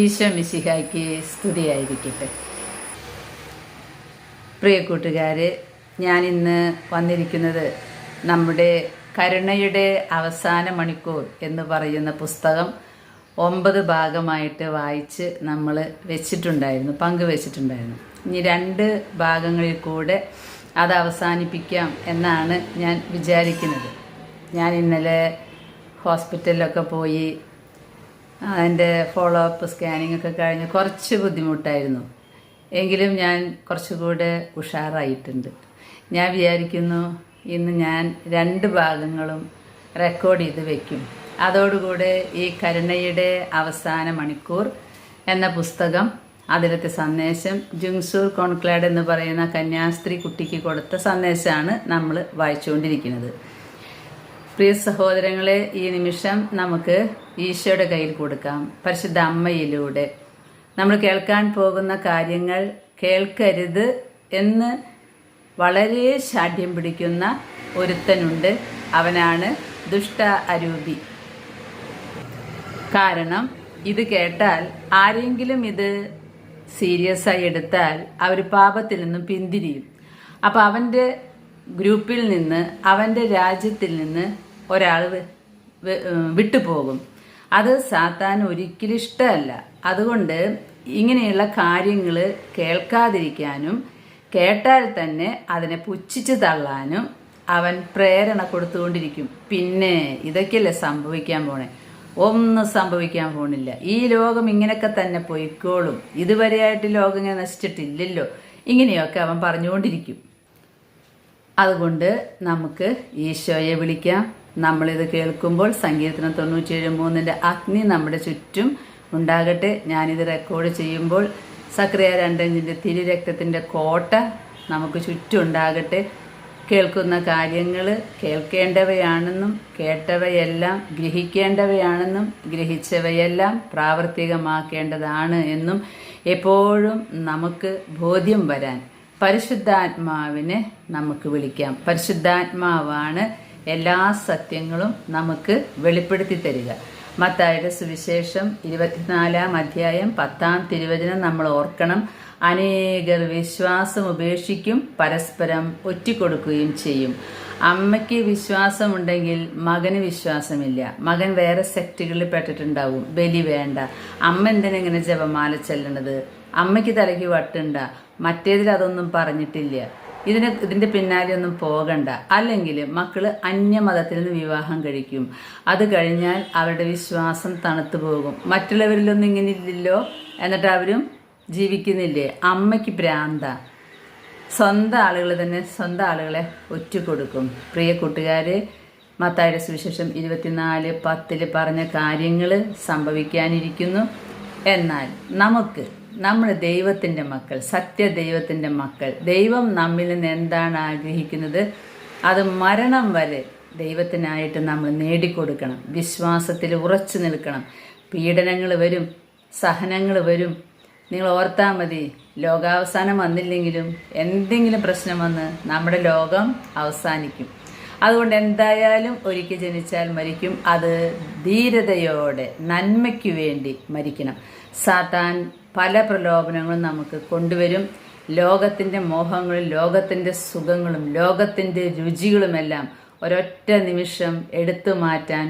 ഈശോ മിശിഹായ്ക്ക് സ്തുതിയായിരിക്കട്ടെ. പ്രിയ കൂട്ടുകാരെ, ഞാനിന്ന് വന്നിരിക്കുന്നത് നമ്മുടെ കരുണയുടെ അവസാന മണിക്കൂർ എന്ന് പറയുന്ന പുസ്തകം 9 ഭാഗമായിട്ട് വായിച്ച് നമ്മൾ പങ്കുവച്ചിട്ടുണ്ടായിരുന്നു. ഇനി 2 ഭാഗങ്ങളിൽ കൂടെ അത് അവസാനിപ്പിക്കാം എന്നാണ് ഞാൻ വിചാരിക്കുന്നത്. ഞാൻ ഇന്നലെ ഹോസ്പിറ്റലിലൊക്കെ പോയി അതിൻ്റെ ഫോളോ അപ്പ് സ്കാനിങ് ഒക്കെ കഴിഞ്ഞ് കുറച്ച് ബുദ്ധിമുട്ടായിരുന്നു. എങ്കിലും ഞാൻ കുറച്ചുകൂടെ ഉഷാറായിട്ടുണ്ട്. ഞാൻ വിചാരിക്കുന്നു ഇന്ന് ഞാൻ 2 ഭാഗങ്ങളും റെക്കോർഡ് ചെയ്ത് വയ്ക്കും. അതോടുകൂടെ ഈ കരുണയുടെ അവസാന മണിക്കൂർ എന്ന പുസ്തകം, അതിലത്തെ സന്ദേശം ജുങ്സൂർ കോൺക്ലാഡ് എന്ന് പറയുന്ന കന്യാസ്ത്രീ കുട്ടിക്ക് കൊടുത്ത സന്ദേശമാണ് നമ്മൾ വായിച്ചുകൊണ്ടിരിക്കുന്നത്. പ്രിയ സഹോദരങ്ങളെ, ഈ നിമിഷം നമുക്ക് ഈശോയുടെ കയ്യിൽ കൊടുക്കാം. പരിശുദ്ധ അമ്മയിലൂടെ നമ്മൾ കേൾക്കാൻ പോകുന്ന കാര്യങ്ങൾ കേൾക്കരുത് എന്ന് വളരെ ശാഠ്യം പിടിക്കുന്ന ഒരുത്തനുണ്ട്. അവനാണ് ദുഷ്ട അരൂപി. കാരണം ഇത് കേട്ടാൽ, ആരെങ്കിലും ഇത് സീരിയസ് ആയി എടുത്താൽ അവർ പാപത്തിൽ നിന്നും പിന്തിരിയും. അപ്പം അവൻ്റെ ഗ്രൂപ്പിൽ നിന്ന്, അവൻ്റെ രാജ്യത്തിൽ നിന്ന് ഒരാൾ വിട്ടുപോകും. അത് സാത്താൻ ഒരിക്കലും ഇഷ്ടമല്ല. അതുകൊണ്ട് ഇങ്ങനെയുള്ള കാര്യങ്ങൾ കേൾക്കാതിരിക്കാനും കേട്ടാൽ തന്നെ അതിനെ പുച്ഛിച്ച് തള്ളാനും അവൻ പ്രേരണ കൊടുത്തുകൊണ്ടിരിക്കും. പിന്നെ ഇതൊക്കെയല്ലേ സംഭവിക്കാൻ പോണേ? ഒന്നും സംഭവിക്കാൻ പോണില്ല. ഈ ലോകം ഇങ്ങനെയൊക്കെ തന്നെ പൊയ്ക്കോളും. ഇതുവരെയായിട്ട് ലോകം ഇങ്ങനെ നശിച്ചിട്ടില്ലല്ലോ. ഇങ്ങനെയൊക്കെ അവൻ പറഞ്ഞുകൊണ്ടിരിക്കും. അതുകൊണ്ട് നമുക്ക് ഈശോയെ വിളിക്കാം. നമ്മളിത് കേൾക്കുമ്പോൾ സങ്കീർത്തനം 97:3 അഗ്നി നമ്മുടെ ചുറ്റും ഉണ്ടാകട്ടെ. ഞാനിത് റെക്കോർഡ് ചെയ്യുമ്പോൾ സക്രിയ 2:5 തിരുരക്തത്തിൻ്റെ കോട്ട നമുക്ക് ചുറ്റും ഉണ്ടാകട്ടെ. കേൾക്കുന്ന കാര്യങ്ങൾ കേൾക്കേണ്ടവയാണെന്നും കേട്ടവയെല്ലാം ഗ്രഹിക്കേണ്ടവയാണെന്നും ഗ്രഹിച്ചവയെല്ലാം പ്രാവർത്തികമാക്കേണ്ടതാണ് എന്നും എപ്പോഴും നമുക്ക് ബോധ്യം വരാൻ പരിശുദ്ധാത്മാവിനെ നമുക്ക് വിളിക്കാം. പരിശുദ്ധാത്മാവാണ് എല്ലാ സത്യങ്ങളും നമുക്ക് വെളിപ്പെടുത്തി തരിക. മത്തായിയുടെ സുവിശേഷം 24-ാം അധ്യായം 10-ാം തിരുവചനം നമ്മൾ ഓർക്കണം. അനേകർ വിശ്വാസം ഉപേക്ഷിക്കും, പരസ്പരം ഒറ്റിക്കൊടുക്കുകയും ചെയ്യും. അമ്മയ്ക്ക് വിശ്വാസമുണ്ടെങ്കിൽ മകന് വിശ്വാസമില്ല. മകൻ വേറെ സെക്റ്റുകളിൽ പെട്ടിട്ടുണ്ടാവും. ബലി വേണ്ട, അമ്മ എന്തിനെങ്ങനെ ജപമാല ചെല്ലണത്, അമ്മയ്ക്ക് തലയ്ക്ക് വട്ടുണ്ട, മറ്റേതിൽ അതൊന്നും പറഞ്ഞിട്ടില്ല, ഇതിൻ്റെ പിന്നാലെ ഒന്നും പോകണ്ട. അല്ലെങ്കിൽ മക്കൾ അന്യമതത്തിൽ നിന്ന് വിവാഹം കഴിക്കും. അത് കഴിഞ്ഞാൽ അവരുടെ വിശ്വാസം തണുത്തു പോകും. മറ്റുള്ളവരിലൊന്നും ഇങ്ങനെ ഇല്ലല്ലോ, എന്നിട്ട് അവരും ജീവിക്കുന്നില്ലേ? അമ്മയ്ക്ക് ഭ്രാന്ത. സ്വന്തം ആളുകൾ തന്നെ സ്വന്തം ആളുകളെ ഒറ്റുകൊടുക്കും. പ്രിയ കൂട്ടുകാരെ, മത്തായിയുടെ സുവിശേഷം 24:10 പറഞ്ഞ കാര്യങ്ങൾ സംഭവിക്കാനിരിക്കുന്നു. എന്നാൽ നമ്മൾ ദൈവത്തിൻ്റെ മക്കൾ, സത്യദൈവത്തിൻ്റെ മക്കൾ, ദൈവം നമ്മിൽ നിന്ന് എന്താണ് ആഗ്രഹിക്കുന്നത് അത് മരണം വരെ ദൈവത്തിനായിട്ട് നമ്മൾ നേടിക്കൊടുക്കണം. വിശ്വാസത്തിൽ ഉറച്ചു നിൽക്കണം. പീഡനങ്ങൾ വരും, സഹനങ്ങൾ വരും. നിങ്ങൾ ഓർത്താൽ മതി, ലോകാവസാനം വന്നില്ലെങ്കിലും എന്തെങ്കിലും പ്രശ്നം വന്ന് നമ്മുടെ ലോകം അവസാനിക്കും. അതുകൊണ്ട് എന്തായാലും ഒരിക്കൽ ജനിച്ചാൽ മരിക്കും. അത് ധീരതയോടെ നന്മയ്ക്ക് വേണ്ടി മരിക്കണം. സാത്താൻ പല പ്രലോഭനങ്ങളും നമുക്ക് കൊണ്ടുവരും. ലോകത്തിൻ്റെ മോഹങ്ങളും ലോകത്തിൻ്റെ സുഖങ്ങളും ലോകത്തിൻ്റെ രുചികളുമെല്ലാം ഒരൊറ്റ നിമിഷം എടുത്തു മാറ്റാൻ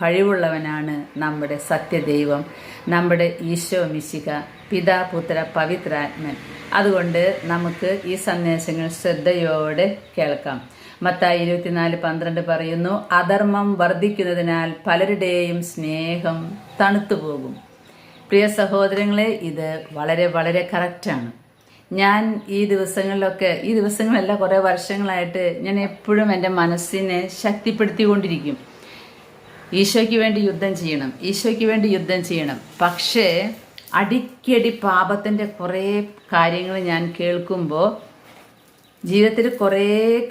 കഴിവുള്ളവനാണ് നമ്മുടെ സത്യദൈവം, നമ്മുടെ ഈശോ മിശിഹ, പിതാ, പുത്ര, പവിത്രാത്മൻ. അതുകൊണ്ട് നമുക്ക് ഈ സന്ദേശങ്ങൾ ശ്രദ്ധയോടെ കേൾക്കാം. മത്തായി 24:12 പറയുന്നു, അധർമ്മം വർദ്ധിക്കുന്നതിനാൽ പലരുടെയും സ്നേഹം തണുത്തുപോകും. പ്രിയ സഹോദരങ്ങളെ, ഇത് വളരെ വളരെ കറക്റ്റാണ്. ഞാൻ ഈ ദിവസങ്ങളല്ല, കുറേ വർഷങ്ങളായിട്ട് ഞാൻ എപ്പോഴും എൻ്റെ മനസ്സിനെ ശക്തിപ്പെടുത്തിക്കൊണ്ടിരിക്കും. ഈശോയ്ക്ക് വേണ്ടി യുദ്ധം ചെയ്യണം. പക്ഷേ അടിക്കടി പാപത്തിൻ്റെ കുറേ കാര്യങ്ങൾ ഞാൻ കേൾക്കുമ്പോൾ ജീവിതത്തിൽ കുറേ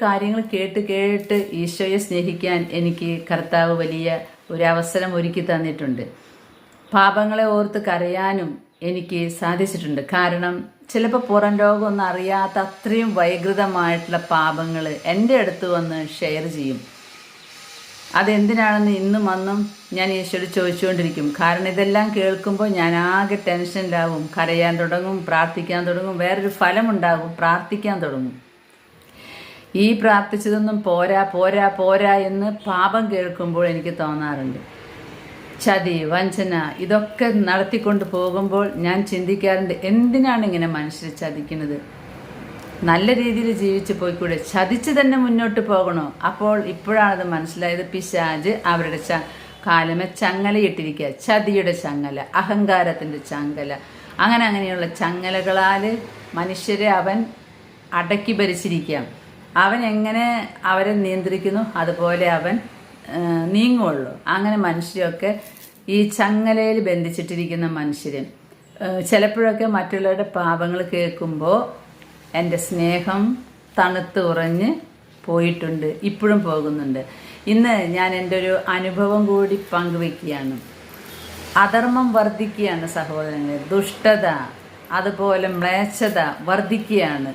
കാര്യങ്ങൾ കേട്ട് ഈശോയെ സ്നേഹിക്കാൻ എനിക്ക് കർത്താവ് വലിയ ഒരു അവസരം ഒരുക്കി തന്നിട്ടുണ്ട്. പാപങ്ങളെ ഓർത്ത് കരയാനും എനിക്ക് സാധിച്ചിട്ടുണ്ട്. കാരണം ചിലപ്പോൾ പുറം ലോകമൊന്നും അറിയാത്ത അത്രയും വൈകൃതമായിട്ടുള്ള പാപങ്ങൾ എൻ്റെ അടുത്ത് വന്ന് ഷെയർ ചെയ്യും. അതെന്തിനാണെന്ന് ഇന്നും അന്നും ഞാൻ ഈശോയോട് ചോദിച്ചുകൊണ്ടിരിക്കും. കാരണം ഇതെല്ലാം കേൾക്കുമ്പോൾ ഞാൻ ആകെ ടെൻഷനിലാവും, കരയാൻ തുടങ്ങും, പ്രാർത്ഥിക്കാൻ തുടങ്ങും. വേറൊരു ഫലമുണ്ടാകും, പ്രാർത്ഥിക്കാൻ തുടങ്ങും. ഈ പ്രാർത്ഥിച്ചതൊന്നും പോരാ പോരാ പോരാ എന്ന് പാപം കേൾക്കുമ്പോൾ എനിക്ക് തോന്നാറുണ്ട്. ചതി, വഞ്ചന ഇതൊക്കെ നടത്തിക്കൊണ്ട് പോകുമ്പോൾ ഞാൻ ചിന്തിക്കാറുണ്ട്, എന്തിനാണ് ഇങ്ങനെ മനുഷ്യരെ ചതിക്കുന്നത്? നല്ല രീതിയിൽ ജീവിച്ച് പോയിക്കൂടെ? ചതിച്ച് തന്നെ മുന്നോട്ട് പോകണോ? അപ്പോൾ ഇപ്പോഴാണത് മനസ്സിലായത്, പിശാച് അവരുടെ കാലമേ ചങ്ങലയിട്ടിരിക്കുക. ചതിയുടെ ചങ്ങല, അഹങ്കാരത്തിൻ്റെ ചങ്ങല, അങ്ങനെയുള്ള ചങ്ങലകളാൽ മനുഷ്യരെ അവൻ അടക്കി ഭരിച്ചിരിക്കാം. അവൻ എങ്ങനെ അവരെ നിയന്ത്രിക്കുന്നു അതുപോലെ അവൻ നീങ്ങുള്ളൂ. അങ്ങനെ മനുഷ്യരൊക്കെ ഈ ചങ്ങലയിൽ ബന്ധിച്ചിട്ടിരിക്കുന്ന മനുഷ്യർ ചിലപ്പോഴൊക്കെ മറ്റുള്ളവരുടെ പാപങ്ങൾ കേൾക്കുമ്പോൾ എൻ്റെ സ്നേഹം തണുത്ത് ഉറഞ്ഞ് പോയിട്ടുണ്ട്, ഇപ്പോഴും പോകുന്നുണ്ട്. ഇന്ന് ഞാൻ എൻ്റെ ഒരു അനുഭവം കൂടി പങ്കുവെക്കുകയാണ്. അധർമ്മം വർദ്ധിക്കുകയാണ് സഹോദരങ്ങളെ, ദുഷ്ടത അതുപോലെ മ്ലേച്ഛത വർദ്ധിക്കുകയാണ്.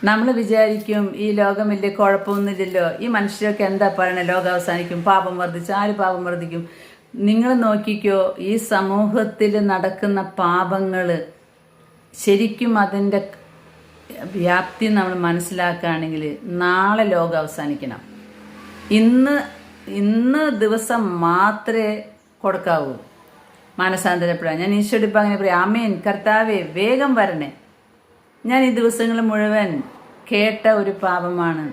നമ്മൾ വിചാരിക്കും ഈ ലോകം വലിയ കുഴപ്പമൊന്നുമില്ലല്ലോ, ഈ മനുഷ്യരൊക്കെ എന്താ പറയണേ, ലോകം അവസാനിക്കും, പാപം വർദ്ധിച്ചു. ആര് പാപം വർദ്ധിക്കും? നിങ്ങൾ നോക്കിക്കോ, ഈ സമൂഹത്തിൽ നടക്കുന്ന പാപങ്ങൾ ശരിക്കും അതിൻ്റെ വ്യാപ്തി നമ്മൾ മനസ്സിലാക്കുകയാണെങ്കിൽ നാളെ ലോകം അവസാനിക്കണം. ഇന്ന് ദിവസം മാത്രമേ കൊടുക്കാവൂ മാനസാന്തരപ്പെടാൻ. ഞാൻ ഈശോയോട് ഇപ്പം അങ്ങനെ പറയാം, ആമേൻ കർത്താവേ വേഗം വരണേ. ഞാൻ ഈ ദിവസങ്ങൾ മുഴുവൻ കേട്ട ഒരു പാപമാണ്.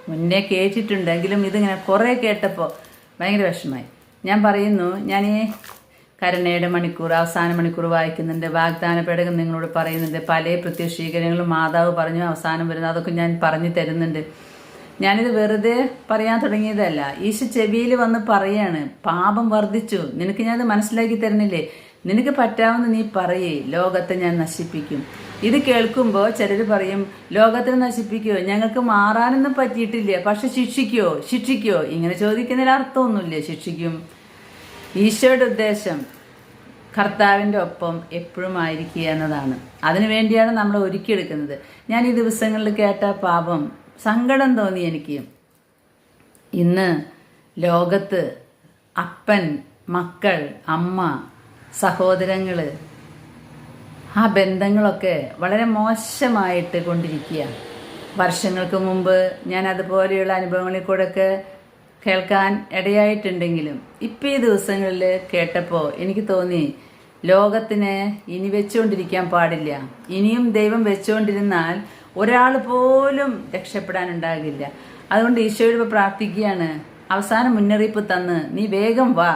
മുന്നേ കേട്ടിട്ടുണ്ടെങ്കിലും ഇതിങ്ങനെ കുറേ കേട്ടപ്പോൾ ഭയങ്കര വിഷമമായി. ഞാൻ പറയുന്നു, ഞാൻ ഈ കരുണയുടെ മണിക്കൂർ, അവസാന മണിക്കൂർ വായിക്കുന്നുണ്ട്, വാഗ്ദാന പേടകം നിങ്ങളോട് പറയുന്നുണ്ട്, പല പ്രത്യക്ഷീകരണങ്ങളും മാതാവ് പറഞ്ഞു അവസാനം വരുന്നത്, അതൊക്കെ ഞാൻ പറഞ്ഞു തരുന്നുണ്ട്. ഞാനിത് വെറുതെ പറയാൻ തുടങ്ങിയതല്ല. ഈശോ ചെവിയിൽ വന്ന് പറയാണ്, പാപം വർദ്ധിച്ചു, നിനക്ക് ഞാനത് മനസ്സിലാക്കി തരുന്നില്ലേ, നിനക്ക് പറ്റാവുന്ന നീ പറയേ, ലോകത്തെ ഞാൻ നശിപ്പിക്കും. ഇത് കേൾക്കുമ്പോൾ ചിലർ പറയും, ലോകത്തെ നശിപ്പിക്കുമോ? ഞങ്ങൾക്ക് മാറാനൊന്നും പറ്റിയിട്ടില്ല, പക്ഷെ ശിക്ഷിക്കോ? ഇങ്ങനെ ചോദിക്കുന്നതിൽ അർത്ഥമൊന്നുമില്ല. ശിക്ഷിക്കും. ഈശോയുടെ ഉദ്ദേശം കർത്താവിൻ്റെ ഒപ്പം എപ്പോഴും ആയിരിക്കുക എന്നതാണ്. അതിനു വേണ്ടിയാണ് നമ്മൾ ഒരുക്കിയെടുക്കുന്നത്. ഞാൻ ഈ ദിവസങ്ങളിൽ കേട്ട പാപം സങ്കടം തോന്നി എനിക്ക്. ഇന്ന് ലോകത്ത് അപ്പൻ, മക്കൾ, അമ്മ, സഹോദരങ്ങൾ, ആ ബന്ധങ്ങളൊക്കെ വളരെ മോശമായിട്ട് കൊണ്ടിരിക്കുക. വർഷങ്ങൾക്ക് മുമ്പ് ഞാൻ അതുപോലെയുള്ള അനുഭവങ്ങളിൽ കൂടെയൊക്കെ കേൾക്കാൻ ഇടയായിട്ടുണ്ടെങ്കിലും ഇപ്പം ഈ ദിവസങ്ങളിൽ കേട്ടപ്പോൾ എനിക്ക് തോന്നി, ലോകത്തിന് ഇനി വെച്ചുകൊണ്ടിരിക്കാൻ പാടില്ല. ഇനിയും ദൈവം വെച്ചുകൊണ്ടിരുന്നാൽ ഒരാൾ പോലും രക്ഷപ്പെടാനുണ്ടാകില്ല. അതുകൊണ്ട് ഈശോയോട് പ്രാർത്ഥിക്കുകയാണ്, അവസാന മുന്നറിയിപ്പ് തന്ന് നീ വേഗം വാ,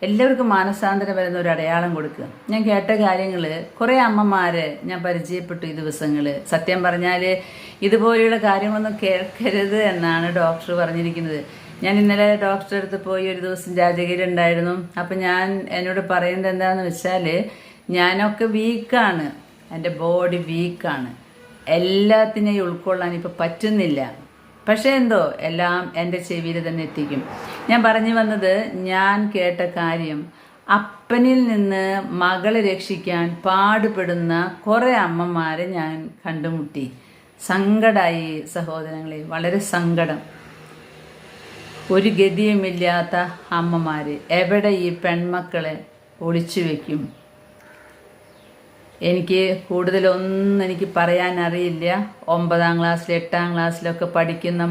എല്ലാവർക്കും മാനസാന്തരം വരുന്ന ഒരു അടയാളം കൊടുക്കുക. ഞാൻ കേട്ട കാര്യങ്ങൾ, കുറേ അമ്മമാരെ ഞാൻ പരിചയപ്പെട്ടു ഈ ദിവസങ്ങൾ. സത്യം പറഞ്ഞാൽ ഇതുപോലെയുള്ള കാര്യങ്ങളൊന്നും കേൾക്കരുത് എന്നാണ് ഡോക്ടർ പറഞ്ഞിരിക്കുന്നത്. ഞാൻ ഇന്നലെ ഡോക്ടറെ അടുത്ത് പോയി, ഒരു ദിവസം രാജഗിരിയുണ്ടായിരുന്നു. അപ്പം ഞാൻ എന്നോട് പറയുന്നത് എന്താണെന്ന് വെച്ചാൽ, ഞാനൊക്കെ വീക്കാണ്, എൻ്റെ ബോഡി വീക്കാണ്, എല്ലാത്തിനെയും ഉൾക്കൊള്ളാൻ ഇപ്പോൾ പറ്റുന്നില്ല. പക്ഷേ എന്തോ എല്ലാം എൻ്റെ ചെവിയിൽ തന്നെ എത്തിക്കും. ഞാൻ പറഞ്ഞു വന്നത്, ഞാൻ കേട്ട കാര്യം, അപ്പനിൽ നിന്ന് മകളെ രക്ഷിക്കാൻ പാടുപെടുന്ന കുറേ അമ്മമാരെ ഞാൻ കണ്ടുമുട്ടി. സങ്കടമായി സഹോദരങ്ങളെ, വളരെ സങ്കടം. ഒരു ഗതിയുമില്ലാത്ത അമ്മമാർ എവിടെ ഈ പെൺമക്കളെ ഒളിച്ചു വയ്ക്കും? എനിക്ക് കൂടുതലൊന്നും എനിക്ക് പറയാൻ അറിയില്ല. 9ാം ക്ലാസ്സിൽ 8ാം ക്ലാസ്സിലൊക്കെ പഠിക്കുന്ന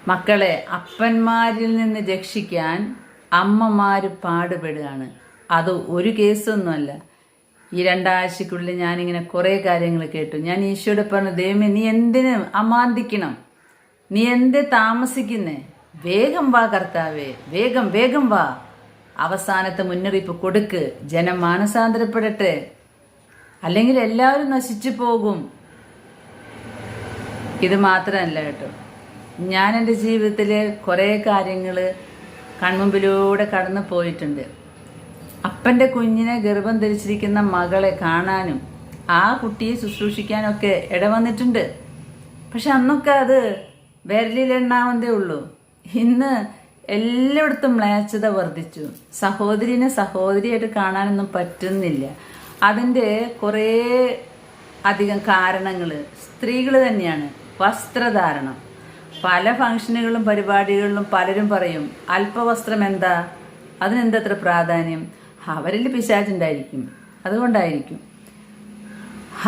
മക്കളെ അപ്പന്മാരിൽ നിന്ന് രക്ഷിക്കാൻ അമ്മമാർ പാടുപെടുകയാണ്. അത് ഒരു കേസൊന്നുമല്ല. ഈ 2 ആഴ്ചക്കുള്ളിൽ ഞാനിങ്ങനെ കുറേ കാര്യങ്ങൾ കേട്ടു. ഞാൻ ഈശോയോട് പറഞ്ഞു, ദൈവമേ നീ എന്തിന് അമാന്തിക്കണം? നീ എന്ത് താമസിക്കുന്നേ? വേഗം വാ കർത്താവേ, വേഗം വാ. അവസാനത്തെ മുന്നറിയിപ്പ് കൊടുക്ക്, ജനം മാനസാന്തരപ്പെടട്ടെ, അല്ലെങ്കിൽ എല്ലാവരും നശിച്ചു പോകും. ഇത് മാത്രമല്ല കേട്ടോ, ഞാൻ എൻ്റെ ജീവിതത്തിൽ കുറേ കാര്യങ്ങൾ കൺമുമ്പിലൂടെ കടന്നു പോയിട്ടുണ്ട്. അപ്പൻ്റെ കുഞ്ഞിനെ ഗർഭം ധരിച്ചിരിക്കുന്ന മകളെ കാണാനും ആ കുട്ടിയെ ശുശ്രൂഷിക്കാനൊക്കെ ഇടവന്നിട്ടുണ്ട്. പക്ഷെ അന്നൊക്കെ അത് വിരലിലെണ്ണാവുന്നതേ ഉള്ളൂ. ഇന്ന് എല്ലായിടത്തും മ്ലേച്ഛത വർദ്ധിച്ചു. സഹോദരിനെ സഹോദരിയായിട്ട് കാണാനൊന്നും പറ്റുന്നില്ല. അതിൻ്റെ കുറേ അധികം കാരണങ്ങൾ സ്ത്രീകൾ തന്നെയാണ്. വസ്ത്രധാരണം, പല ഫംഗ്ഷനുകളിലും പരിപാടികളിലും പലരും പറയും അല്പവസ്ത്രം എന്താ, അതിനെന്തത്ര പ്രാധാന്യം? അവരിൽ പിശാചുണ്ടായിരിക്കും, അതുകൊണ്ടായിരിക്കും.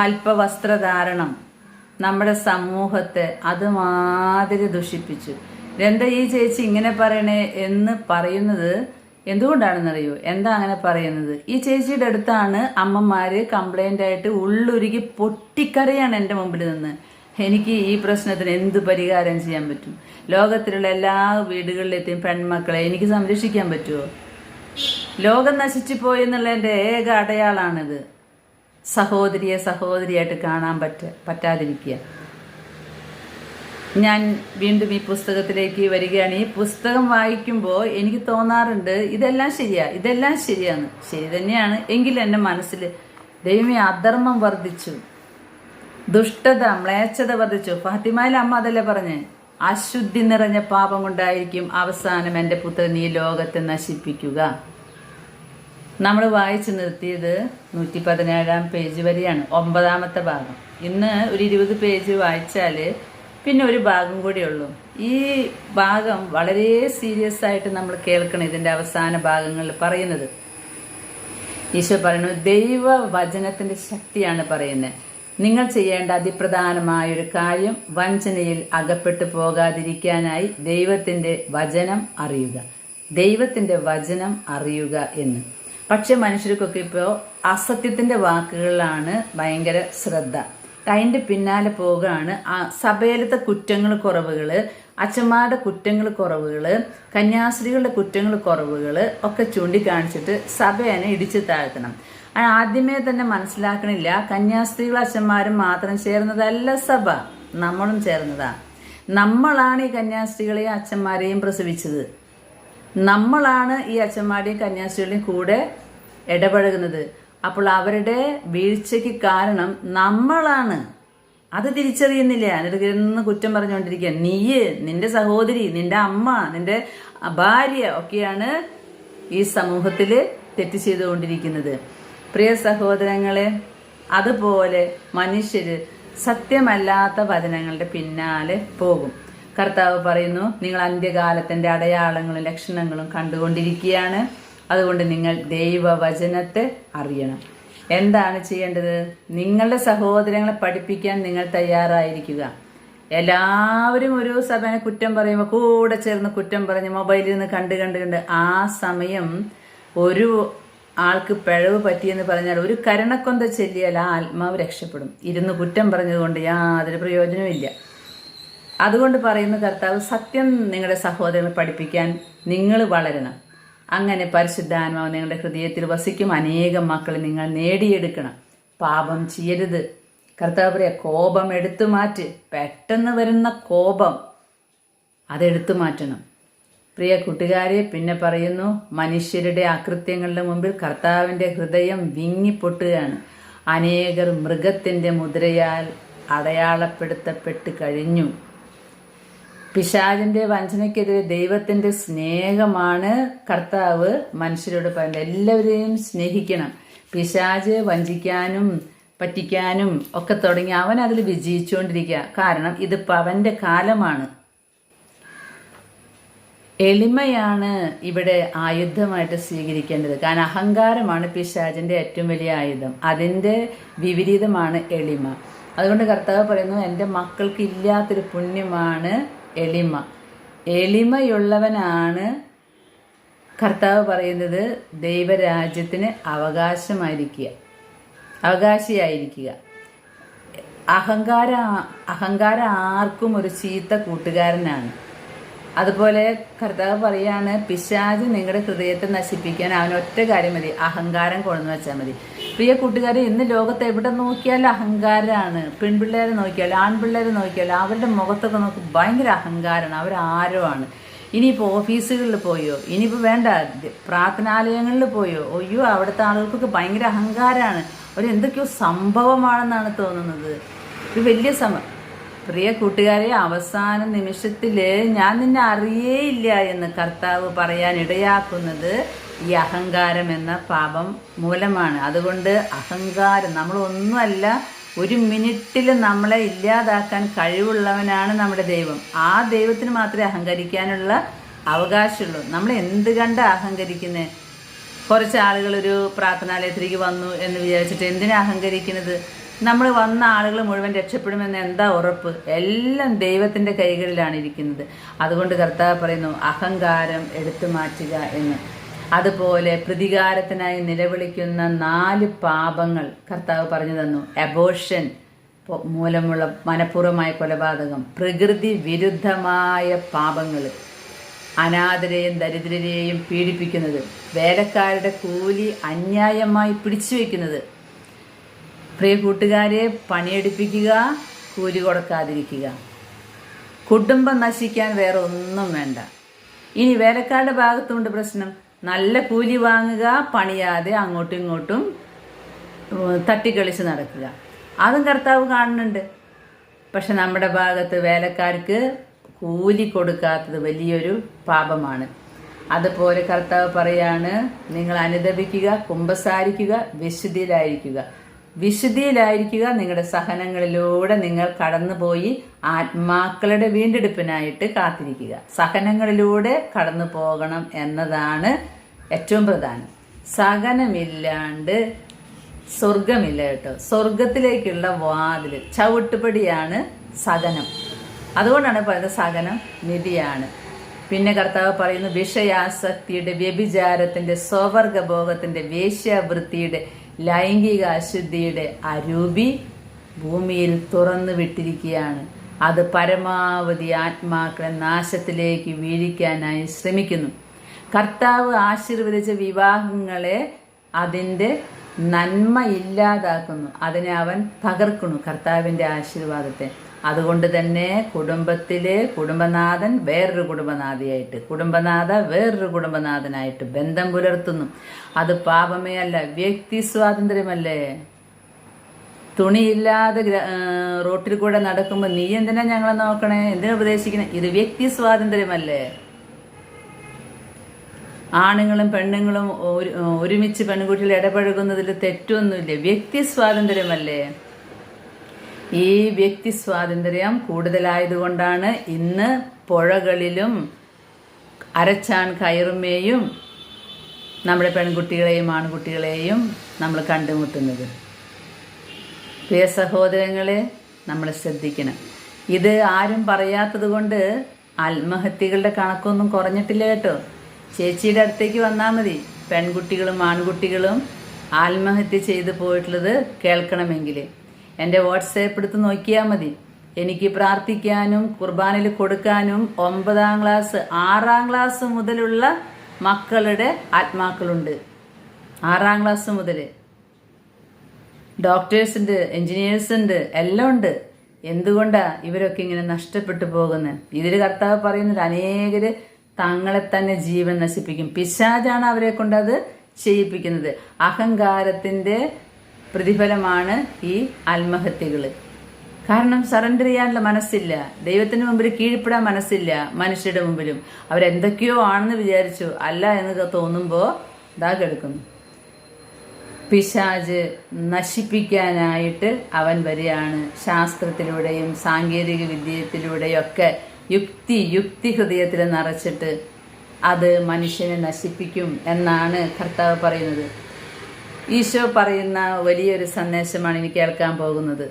അല്പവസ്ത്രധാരണം നമ്മുടെ സമൂഹത്തെ അതുമാതിരി ദുഷിപ്പിച്ചു. എന്താ ഈ ചേച്ചി ഇങ്ങനെ പറയണേ എന്ന് പറയുന്നത് എന്തുകൊണ്ടാണെന്നറിയോ? എന്താ അങ്ങനെ പറയുന്നത്? ഈ ചേച്ചിയുടെ അടുത്താണ് അമ്മമാര് കംപ്ലൈന്റ് ആയിട്ട് ഉള്ളുരുകി പൊട്ടിക്കരയാണ് എൻ്റെ മുമ്പിൽ നിന്ന്. എനിക്ക് ഈ പ്രശ്നത്തിന് എന്ത് പരിഹാരം ചെയ്യാൻ പറ്റും? ലോകത്തിലുള്ള എല്ലാ വീടുകളിലെത്തിയും പെൺമക്കളെ എനിക്ക് സംരക്ഷിക്കാൻ പറ്റുമോ? ലോകം നശിച്ചു പോയി എന്നുള്ളതിൻ്റെ ഏക അടയാളാണിത്. സഹോദരിയായിട്ട് കാണാൻ പറ്റാതിരിക്കുക. ഞാൻ വീണ്ടും ഈ പുസ്തകത്തിലേക്ക് വരികയാണ്. ഈ പുസ്തകം വായിക്കുമ്പോൾ എനിക്ക് തോന്നാറുണ്ട് ഇതെല്ലാം ശരിയാണ്. ശരി തന്നെയാണ്. എങ്കിലും എൻ്റെ മനസ്സിൽ ദൈവമേ അധർമ്മം വർദ്ധിച്ചു, ദുഷ്ടത മ്ലേച്ഛത വർദ്ധിച്ചു. ഫാത്തിമയിലെ അമ്മ അതല്ലേ പറഞ്ഞ്, അശുദ്ധി നിറഞ്ഞ പാപം കൊണ്ടായിരിക്കും അവസാനം എൻ്റെ പുത്രൻ ഈ ലോകത്തെ നശിപ്പിക്കുക. നമ്മൾ വായിച്ചു നിർത്തിയത് 117 പേജ് വരെയാണ്, 9ാമത്തെ ഭാഗം. ഇന്ന് ഒരു 20 പേജ് വായിച്ചാൽ പിന്നെ ഒരു ഭാഗം കൂടിയേ ഉള്ളൂ. ഈ ഭാഗം വളരെ സീരിയസ് ആയിട്ട് നമ്മൾ കേൾക്കണം. ഇതിൻ്റെ അവസാന ഭാഗങ്ങളിൽ പറയുന്നത് ഈശോ പറയുന്നു, ദൈവ വചനത്തിൻ്റെ ശക്തിയാണ് പറയുന്നത്. നിങ്ങൾ ചെയ്യേണ്ട അതിപ്രധാനമായൊരു കാര്യം വഞ്ചനയിൽ അകപ്പെട്ടു പോകാതിരിക്കാനായി ദൈവത്തിൻ്റെ വചനം അറിയുക എന്ന്. പക്ഷെ മനുഷ്യർക്കൊക്കെ ഇപ്പോൾ അസത്യത്തിൻ്റെ വാക്കുകളിലാണ് ഭയങ്കര ശ്രദ്ധ. അതിൻ്റെ പിന്നാലെ പോകുകയാണ്. സഭയിലത്തെ കുറ്റങ്ങൾ കുറവുകൾ, അച്ഛന്മാരുടെ കുറ്റങ്ങൾ കുറവുകൾ, കന്യാസ്ത്രീകളുടെ കുറ്റങ്ങൾ കുറവുകൾ ഒക്കെ ചൂണ്ടിക്കാണിച്ചിട്ട് സഭയെ ഇടിച്ചു താഴ്ത്തണം. ആദ്യമേ തന്നെ മനസ്സിലാക്കണില്ല, കന്യാസ്ത്രീകളും അച്ഛന്മാരും മാത്രം ചേർന്നതല്ല സഭ, നമ്മളും ചേർന്നതാ. നമ്മളാണ് ഈ കന്യാസ്ത്രീകളെയും അച്ഛന്മാരെയും പ്രസവിച്ചത്. നമ്മളാണ് ഈ അച്ഛന്മാരുടെയും കന്യാസ്ത്രീകളുടെയും കൂടെ ഇടപഴകുന്നത്. അപ്പോൾ അവരുടെ വീഴ്ചയ്ക്ക് കാരണം നമ്മളാണ്. അത് തിരിച്ചറിയുന്നില്ല. എന്നിട്ട് എന്ന് കുറ്റം പറഞ്ഞുകൊണ്ടിരിക്കുക. നിന്റെ സഹോദരി, നിന്റെ അമ്മ, നിന്റെ ഭാര്യ ഒക്കെയാണ് ഈ സമൂഹത്തിൽ തെറ്റ് ചെയ്തുകൊണ്ടിരിക്കുന്നത്. പ്രിയ സഹോദരങ്ങളെ, അതുപോലെ മനുഷ്യര് സത്യമല്ലാത്ത വചനങ്ങളുടെ പിന്നാലെ പോകും. കർത്താവ് പറയുന്നു, നിങ്ങൾ അന്ത്യകാലത്തിന്റെ അടയാളങ്ങളും ലക്ഷണങ്ങളും കണ്ടുകൊണ്ടിരിക്കുകയാണ്. അതുകൊണ്ട് നിങ്ങൾ ദൈവവചനത്തെ അറിയണം. എന്താണ് ചെയ്യേണ്ടത്? നിങ്ങളുടെ സഹോദരങ്ങളെ പഠിപ്പിക്കാൻ നിങ്ങൾ തയ്യാറായിരിക്കുക. എല്ലാവരും ഒരു സഭനെ കുറ്റം പറയുമ്പോൾ കൂടെ ചേർന്ന് കുറ്റം പറഞ്ഞ് മൊബൈലിൽ നിന്ന് കണ്ട് ആ സമയം ഒരു ആൾക്ക് പിഴവ് പറ്റിയെന്ന് പറഞ്ഞാൽ ഒരു കരുണക്കൊന്ത ചൊല്ലിയാൽ ആ ആത്മാവ് രക്ഷപ്പെടും. ഇരുന്ന് കുറ്റം പറഞ്ഞതുകൊണ്ട് യാതൊരു പ്രയോജനവും. അതുകൊണ്ട് പറയുന്ന കർത്താവ്, സത്യം നിങ്ങളുടെ സഹോദരങ്ങളെ പഠിപ്പിക്കാൻ നിങ്ങൾ വളരണം. അങ്ങനെ പരിശുദ്ധാത്മാവ് നിങ്ങളുടെ ഹൃദയത്തിൽ വസിക്കും. അനേകം മക്കളെ നിങ്ങൾ നേടിയെടുക്കണം. പാപം ചെയ്യരുത്. കർത്താവ് പറയാ, കോപം എടുത്തു മാറ്റ്. പെട്ടെന്ന് വരുന്ന കോപം അതെടുത്തു മാറ്റണം. പ്രിയ കൂട്ടുകാരെ, പിന്നെ പറയുന്നു, മനുഷ്യരുടെ അകൃത്യങ്ങളുടെ മുമ്പിൽ കർത്താവിൻ്റെ ഹൃദയം വിങ്ങിപ്പൊട്ടുകയാണ്. അനേകർ മൃഗത്തിൻ്റെ മുദ്രയാൽ അടയാളപ്പെടുത്തപ്പെട്ട് കഴിഞ്ഞു. പിശാചിന്റെ വഞ്ചനയ്ക്കെതിരെ ദൈവത്തിന്റെ സ്നേഹമാണ് കർത്താവ് മനുഷ്യരോട് പറയുന്നത്. എല്ലാവരെയും സ്നേഹിക്കണം. പിശാച് വഞ്ചിക്കാനും പറ്റിക്കാനും ഒക്കെ തുടങ്ങി അവൻ അതിൽ വിജയിച്ചുകൊണ്ടിരിക്കുക. കാരണം ഇതിപ്പോൾ അവന്റെ കാലമാണ്. എളിമയാണ് ഇവിടെ ആയുധമായിട്ട് സ്വീകരിക്കേണ്ടത്. കാരണം അഹങ്കാരമാണ് പിശാചിന്റെ ഏറ്റവും വലിയ ആയുധം. അതിൻ്റെ വിപരീതമാണ് എളിമ. അതുകൊണ്ട് കർത്താവ് പറയുന്നു, എൻ്റെ മക്കൾക്ക് ഇല്ലാത്തൊരു പുണ്യമാണ് എളിമ. എളിമയുള്ളവനാണ് കർത്താവ് പറയുന്നത് ദൈവരാജ്യത്തിന് അവകാശിയായിരിക്കുക. അഹങ്കാരം ആർക്കും ഒരു ചീത്ത കൂട്ടുകാരനാണ്. അതുപോലെ കർത്താവ് പറയാണ്, പിശാച് നിങ്ങളുടെ ഹൃദയത്തെ നശിപ്പിക്കാൻ അവന് ഒറ്റ കാര്യം മതി, അഹങ്കാരം കൊണ്ടു വെച്ചാൽ മതി. പ്രിയ കൂട്ടുകാരെ, ഇന്ന് ലോകത്ത് എവിടെ നോക്കിയാലും അഹങ്കാരമാണ്. പെൺപിള്ളേരെ നോക്കിയാലും ആൺപിള്ളേരെ നോക്കിയാലും അവരുടെ മുഖത്തൊക്കെ നോക്കി ഭയങ്കര അഹങ്കാരമാണ്. അവരാരോ ആണ്. ഇനിയിപ്പോൾ ഓഫീസുകളിൽ പോയോ, ഇനിയിപ്പോൾ വേണ്ട പ്രാർത്ഥനാലയങ്ങളിൽ പോയോ, അയ്യോ അവിടുത്തെ ആളുകൾക്കൊക്കെ ഭയങ്കര അഹങ്കാരമാണ്. എന്തൊക്കെയോ സംഭവമാണെന്നാണ് തോന്നുന്നത്. ഒരു വലിയ പ്രിയ കൂട്ടുകാരെ, അവസാന നിമിഷത്തിൽ ഞാൻ നിന്നെ അറിയേയില്ല എന്ന് കർത്താവ് പറയാൻ ഇടയാക്കുന്നത് ഈ അഹങ്കാരം എന്ന പാപം മൂലമാണ്. അതുകൊണ്ട് അഹങ്കാരം നമ്മളൊന്നുമല്ല, ഒരു മിനിറ്റിൽ നമ്മളെ ഇല്ലാതാക്കാൻ കഴിവുള്ളവനാണ് നമ്മുടെ ദൈവം. ആ ദൈവത്തിന് മാത്രമേ അഹങ്കരിക്കാനുള്ള അവകാശമുള്ളൂ. നമ്മൾ എന്ത് കണ്ട അഹങ്കരിക്കുന്നത്? കുറച്ച് ആളുകൾ ഒരു പ്രാർത്ഥനാലയത്തിലേക്ക് വന്നു എന്ന് വിചാരിച്ചിട്ട് എന്തിനാ അഹങ്കരിക്കുന്നത്? നമ്മൾ വന്ന ആളുകൾ മുഴുവൻ രക്ഷപ്പെടുമെന്ന് എന്താ ഉറപ്പ്? എല്ലാം ദൈവത്തിൻ്റെ കൈകളിലാണ് ഇരിക്കുന്നത്. അതുകൊണ്ട് കർത്താവ് പറയുന്നു, അഹങ്കാരം എടുത്തു മാറ്റുക എന്ന്. അതുപോലെ പ്രതികാരത്തിനായി നിലവിളിക്കുന്ന 4 പാപങ്ങൾ കർത്താവ് പറഞ്ഞു തന്നു. അബോർഷൻ മൂലമുള്ള മനഃപൂർവമായ കൊലപാതകം, പ്രകൃതി വിരുദ്ധമായ പാപങ്ങൾ, അനാഥരെയും ദരിദ്രരെയും പീഡിപ്പിക്കുന്നത്, വേലക്കാരുടെ കൂലി അന്യായമായി പിടിച്ചു വയ്ക്കുന്നത്, പ്രിയ കൂട്ടുകാരെ, പണിയെടുപ്പിക്കുക, കൂലി കൊടുക്കാതിരിക്കുക, കുടുംബം നശിക്കാൻ വേറെ ഒന്നും വേണ്ട. ഇനി വേലക്കാരുടെ ഭാഗത്തുണ്ട് പ്രശ്നം. നല്ല കൂലി വാങ്ങുക, പണിയാതെ അങ്ങോട്ടും ഇങ്ങോട്ടും തട്ടിക്കളിച്ച് നടക്കുക, അതും കർത്താവ് കാണുന്നുണ്ട്. പക്ഷെ നമ്മുടെ ഭാഗത്ത് വേലക്കാർക്ക് കൂലി കൊടുക്കാത്തത് വലിയൊരു പാപമാണ്. അതുപോലെ കർത്താവ് പറയാണ്, നിങ്ങൾ അനുദപിക്കുക, കുമ്പസാരിക്കുക, വിശുദ്ധിയിലായിരിക്കുക. വിശുദ്ധിയിലായിരിക്കുക. നിങ്ങളുടെ സഹനങ്ങളിലൂടെ നിങ്ങൾ കടന്നുപോയി ആത്മാക്കളുടെ വീണ്ടെടുപ്പിനായിട്ട് കാത്തിരിക്കുക. സഹനങ്ങളിലൂടെ കടന്നു പോകണം എന്നതാണ് ഏറ്റവും പ്രധാനം. സഹനമില്ലാണ്ട് സ്വർഗമില്ല കേട്ടോ. സ്വർഗത്തിലേക്കുള്ള വാതിൽ, ചവിട്ടുപടിയാണ് സഹനം. അതുകൊണ്ടാണ് പറയുന്നത് സഹനം നിധിയാണ്. പിന്നെ കർത്താവ് പറയുന്നു, വിഷയാസക്തിയുടെ, വ്യഭിചാരത്തിന്റെ, സ്വവർഗഭോഗത്തിന്റെ, വേശ്യാവൃത്തിയുടെ, ലൈംഗിക അശുദ്ധിയുടെ അരൂപി ഭൂമിയിൽ തുറന്നു വിട്ടിരിക്കുകയാണ്. അത് പരമാവധി ആത്മാക്കളെ നാശത്തിലേക്ക് വീഴിക്കാനായി ശ്രമിക്കുന്നു. കർത്താവ് ആശീർവദിച്ച വിവാഹങ്ങളെ അതിൻ്റെ നന്മ ഇല്ലാതാക്കുന്നു. അതിനെ അവൻ തകർക്കുന്നു, കർത്താവിൻ്റെ ആശീർവാദത്തെ. അതുകൊണ്ട് തന്നെ കുടുംബത്തിലെ കുടുംബനാഥൻ വേറൊരു കുടുംബനാഥിയായിട്ട്, കുടുംബനാഥ വേറൊരു കുടുംബനാഥനായിട്ട് ബന്ധം പുലർത്തുന്നു. അത് പാപമേ അല്ല, വ്യക്തി സ്വാതന്ത്ര്യമല്ലേ? തുണിയില്ലാതെ റോട്ടിൽ കൂടെ നടക്കുമ്പോൾ നീ എന്തിനാ ഞങ്ങളെ നോക്കണേ, എന്തിനാ ഉപദേശിക്കണേ? ഇത് വ്യക്തി സ്വാതന്ത്ര്യമല്ലേ? ആണുങ്ങളും പെണ്ണുങ്ങളും ഒരുമിച്ച് പെൺകുട്ടികൾ ഇടപഴകുന്നതിൽ തെറ്റൊന്നുമില്ല. വ്യക്തി സ്വാതന്ത്ര്യമല്ലേ? ഈ വ്യക്തി സ്വാതന്ത്ര്യം കൂടുതലായതുകൊണ്ടാണ് ഇന്ന് പുഴകളിലും അരച്ചാൻ കയറുമേയും നമ്മുടെ പെൺകുട്ടികളെയും ആൺകുട്ടികളെയും നമ്മൾ കണ്ടുമുട്ടുന്നത്. പ്രിയ സഹോദരങ്ങളെ, നമ്മൾ ശ്രദ്ധിക്കണം. ഇത് ആരും പറയാത്തത് കൊണ്ട് ആത്മഹത്യകളുടെ കണക്കൊന്നും കുറഞ്ഞിട്ടില്ല കേട്ടോ. ചേച്ചിയുടെ അടുത്തേക്ക് വന്നാൽ മതി. പെൺകുട്ടികളും ആൺകുട്ടികളും ആത്മഹത്യ ചെയ്തു പോയിട്ടുള്ളത് കേൾക്കണമെങ്കിൽ എൻ്റെ വാട്സാപ്പ് എടുത്ത് നോക്കിയാൽ മതി. എനിക്ക് പ്രാർത്ഥിക്കാനും കുർബാനയിൽ കൊടുക്കാനും 9ാം ക്ലാസ് 6ാം ക്ലാസ് മുതലുള്ള മക്കളുടെ ആത്മാക്കളുണ്ട്. 6ാം ക്ലാസ് മുതൽ ഡോക്ടേഴ്സ് ഉണ്ട്, എൻജിനീയേഴ്സ് ഉണ്ട്, എല്ലാം ഉണ്ട്. എന്തുകൊണ്ടാണ് ഇവരൊക്കെ ഇങ്ങനെ നഷ്ടപ്പെട്ടു പോകുന്നത്? ഇതിൽ കർത്താവ് പറയുന്നത്, അനേകര് തങ്ങളെ തന്നെ ജീവൻ നശിപ്പിക്കും. പിശാചാണ് അവരെ കൊണ്ട് അത് ചെയ്യിപ്പിക്കുന്നത്. അഹങ്കാരത്തിൻ്റെ പ്രതിഫലമാണ് ഈ ആത്മഹത്യകൾ. കാരണം സറണ്ടർ ചെയ്യാനുള്ള മനസ്സില്ല, ദൈവത്തിന് മുമ്പിൽ കീഴ്പ്പെടാൻ മനസ്സില്ല. മനുഷ്യരുടെ മുമ്പിലും അവരെന്തൊക്കെയോ ആണെന്ന് വിചാരിച്ചു, അല്ല എന്ന് തോന്നുമ്പോൾ ഇതാ കിടക്കുന്നു. പിശാച് നശിപ്പിക്കാനായിട്ട് അവൻ വരികയാണ്. ശാസ്ത്രത്തിലൂടെയും സാങ്കേതിക വിദ്യയിലൂടെയും ഒക്കെ യുക്തി ഹൃദയത്തിൽ നിറച്ചിട്ട് അത് മനുഷ്യനെ നശിപ്പിക്കും എന്നാണ് കർത്താവ് പറയുന്നത്. ഈശോ പറയുന്ന വലിയൊരു സന്ദേശമാണ് ഇനി കേൾക്കാൻ പോകുന്നത്.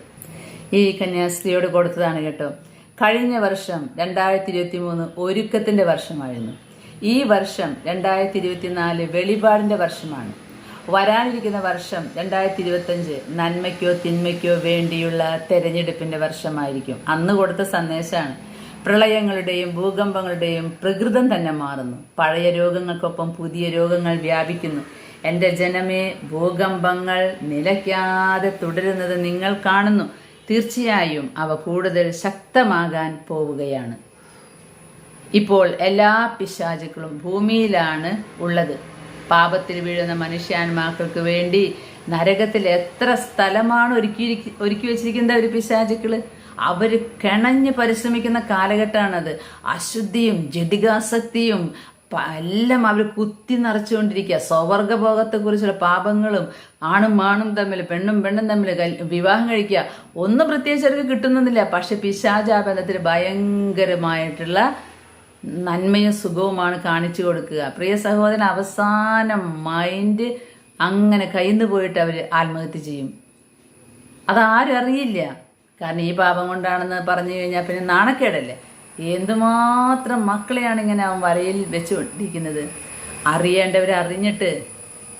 ഈ കന്യാസ്ത്രീയോട് കൊടുത്തതാണ് കേട്ടോ. കഴിഞ്ഞ വർഷം 2023 ഒരുക്കത്തിൻ്റെ വർഷമായിരുന്നു. ഈ വർഷം 2024 വെളിപാടിൻ്റെ വർഷമാണ്. വരാനിരിക്കുന്ന വർഷം 2025 നന്മയ്ക്കോ തിന്മയ്ക്കോ വേണ്ടിയുള്ള തെരഞ്ഞെടുപ്പിൻ്റെ വർഷമായിരിക്കും. അന്ന് കൊടുത്ത സന്ദേശമാണ്. പ്രളയങ്ങളുടെയും ഭൂകമ്പങ്ങളുടെയും പ്രകൃതം തന്നെ മാറുന്നു. പഴയ രോഗങ്ങൾക്കൊപ്പം പുതിയ രോഗങ്ങൾ വ്യാപിക്കുന്നു. എൻ്റെ ജനമേ, ഭൂകമ്പങ്ങൾ നിലയ്ക്കാതെ തുടരുന്നത് നിങ്ങൾ കാണുന്നു. തീർച്ചയായും അവ കൂടുതൽ ശക്തമാകാൻ പോവുകയാണ്. ഇപ്പോൾ എല്ലാ പിശാചുക്കളും ഭൂമിയിലാണ് ഉള്ളത്. പാപത്തിൽ വീഴുന്ന മനുഷ്യാന്മാക്കൾക്ക് വേണ്ടി നരകത്തിൽ എത്ര സ്ഥലമാണ് ഒരുക്കി വെച്ചിരിക്കുന്ന ഒരു പിശാചുക്കള്. അവർ കിണഞ്ഞ് പരിശ്രമിക്കുന്ന കാലഘട്ടമാണത്. അശുദ്ധിയും ജഡികാസക്തിയും എല്ലാം അവർ കുത്തി നിറച്ചുകൊണ്ടിരിക്കുക. സ്വവർഗഭോഗത്തെക്കുറിച്ചുള്ള പാപങ്ങളും, ആണും ആണും തമ്മിൽ, പെണ്ണും പെണ്ണും തമ്മിൽ വിവാഹം കഴിക്കുക, ഒന്നും പ്രത്യേകിച്ച് അവർക്ക് കിട്ടുന്നൊന്നുമില്ല. പക്ഷെ പിശാചാബന്ധത്തിൽ ഭയങ്കരമായിട്ടുള്ള നന്മയും സുഖവുമാണ് കാണിച്ചു കൊടുക്കുക. പ്രിയ സഹോദരൻ, അവസാനം മൈൻഡ് അങ്ങനെ കയ്യിന്ന് പോയിട്ട് അവർ ആത്മഹത്യ ചെയ്യും. അതാരും അറിയില്ല. കാരണം ഈ പാപം കൊണ്ടാണെന്ന് പറഞ്ഞു കഴിഞ്ഞാൽ പിന്നെ നാണക്കേടല്ലേ. എന്തുമാത്രം മക്കളെയാണ് ഇങ്ങനെ അവൻ വരയിൽ വെച്ചുകൊണ്ടിരിക്കുന്നത്. അറിയേണ്ടവർ അറിഞ്ഞിട്ട്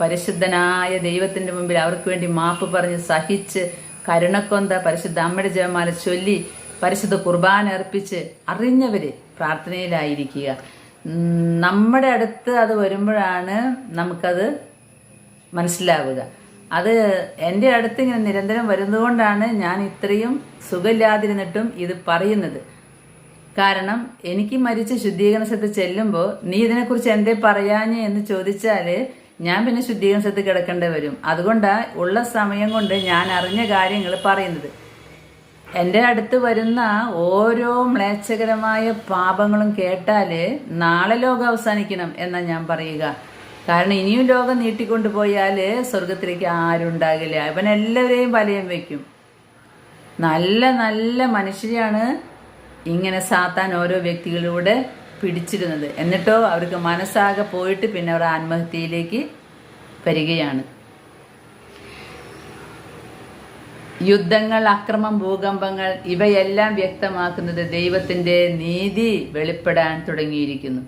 പരിശുദ്ധനായ ദൈവത്തിൻ്റെ മുമ്പിൽ അവർക്ക് വേണ്ടി മാപ്പ് പറഞ്ഞ് സഹിച്ച് കരുണക്കൊന്ത പരിശുദ്ധ അമ്മയുടെ ജപമാല ചൊല്ലി പരിശുദ്ധ കുർബാന അർപ്പിച്ച് അറിഞ്ഞവർ പ്രാർത്ഥനയിലായിരിക്കുക. നമ്മുടെ അടുത്ത് അത് വരുമ്പോഴാണ് നമുക്കത് മനസ്സിലാവുക. അത് എൻ്റെ അടുത്ത് ഇങ്ങനെ നിരന്തരം വരുന്നതുകൊണ്ടാണ് ഞാൻ ഇത്രയും സുഖമില്ലാതിരുന്നിട്ടും ഇത് പറയുന്നത്. കാരണം എനിക്ക് മരിച്ച ശുദ്ധീകരണ സ്ഥലത്ത് ചെല്ലുമ്പോൾ നീ ഇതിനെക്കുറിച്ച് എന്തേ പറയാഞ്ഞ് എന്ന് ചോദിച്ചാൽ ഞാൻ പിന്നെ ശുദ്ധീകരണ സ്ഥലത്ത് കിടക്കേണ്ടി വരും. അതുകൊണ്ടാണ് ഉള്ള സമയം കൊണ്ട് ഞാൻ അറിഞ്ഞ കാര്യങ്ങൾ പറയുന്നത്. എൻ്റെ അടുത്ത് വരുന്ന ഓരോ മ്ലേച്ഛകരമായ പാപങ്ങളും കേട്ടാൽ നാളെ ലോകം അവസാനിക്കണം എന്നാണ് ഞാൻ പറയുക. കാരണം ഇനിയും ലോകം നീട്ടിക്കൊണ്ടുപോയാൽ സ്വർഗത്തിലേക്ക് ആരും ഉണ്ടാകില്ല. ഇവനെല്ലാവരെയും വലയം വയ്ക്കും. നല്ല നല്ല മനുഷ്യരെയാണ് ഇങ്ങനെ സാത്താൻ ഓരോ വ്യക്തികളിലൂടെ പിടിച്ചിരുന്നത്. എന്നിട്ടോ അവർക്ക് മനസ്സാകെ പോയിട്ട് പിന്നെ അവർ ആത്മഹത്യയിലേക്ക് വരികയാണ്. യുദ്ധങ്ങൾ, അക്രമം, ഭൂകമ്പങ്ങൾ ഇവയെല്ലാം വ്യക്തമാക്കുന്നത് ദൈവത്തിൻ്റെ നീതി വെളിപ്പെടാൻ തുടങ്ങിയിരിക്കുന്നു.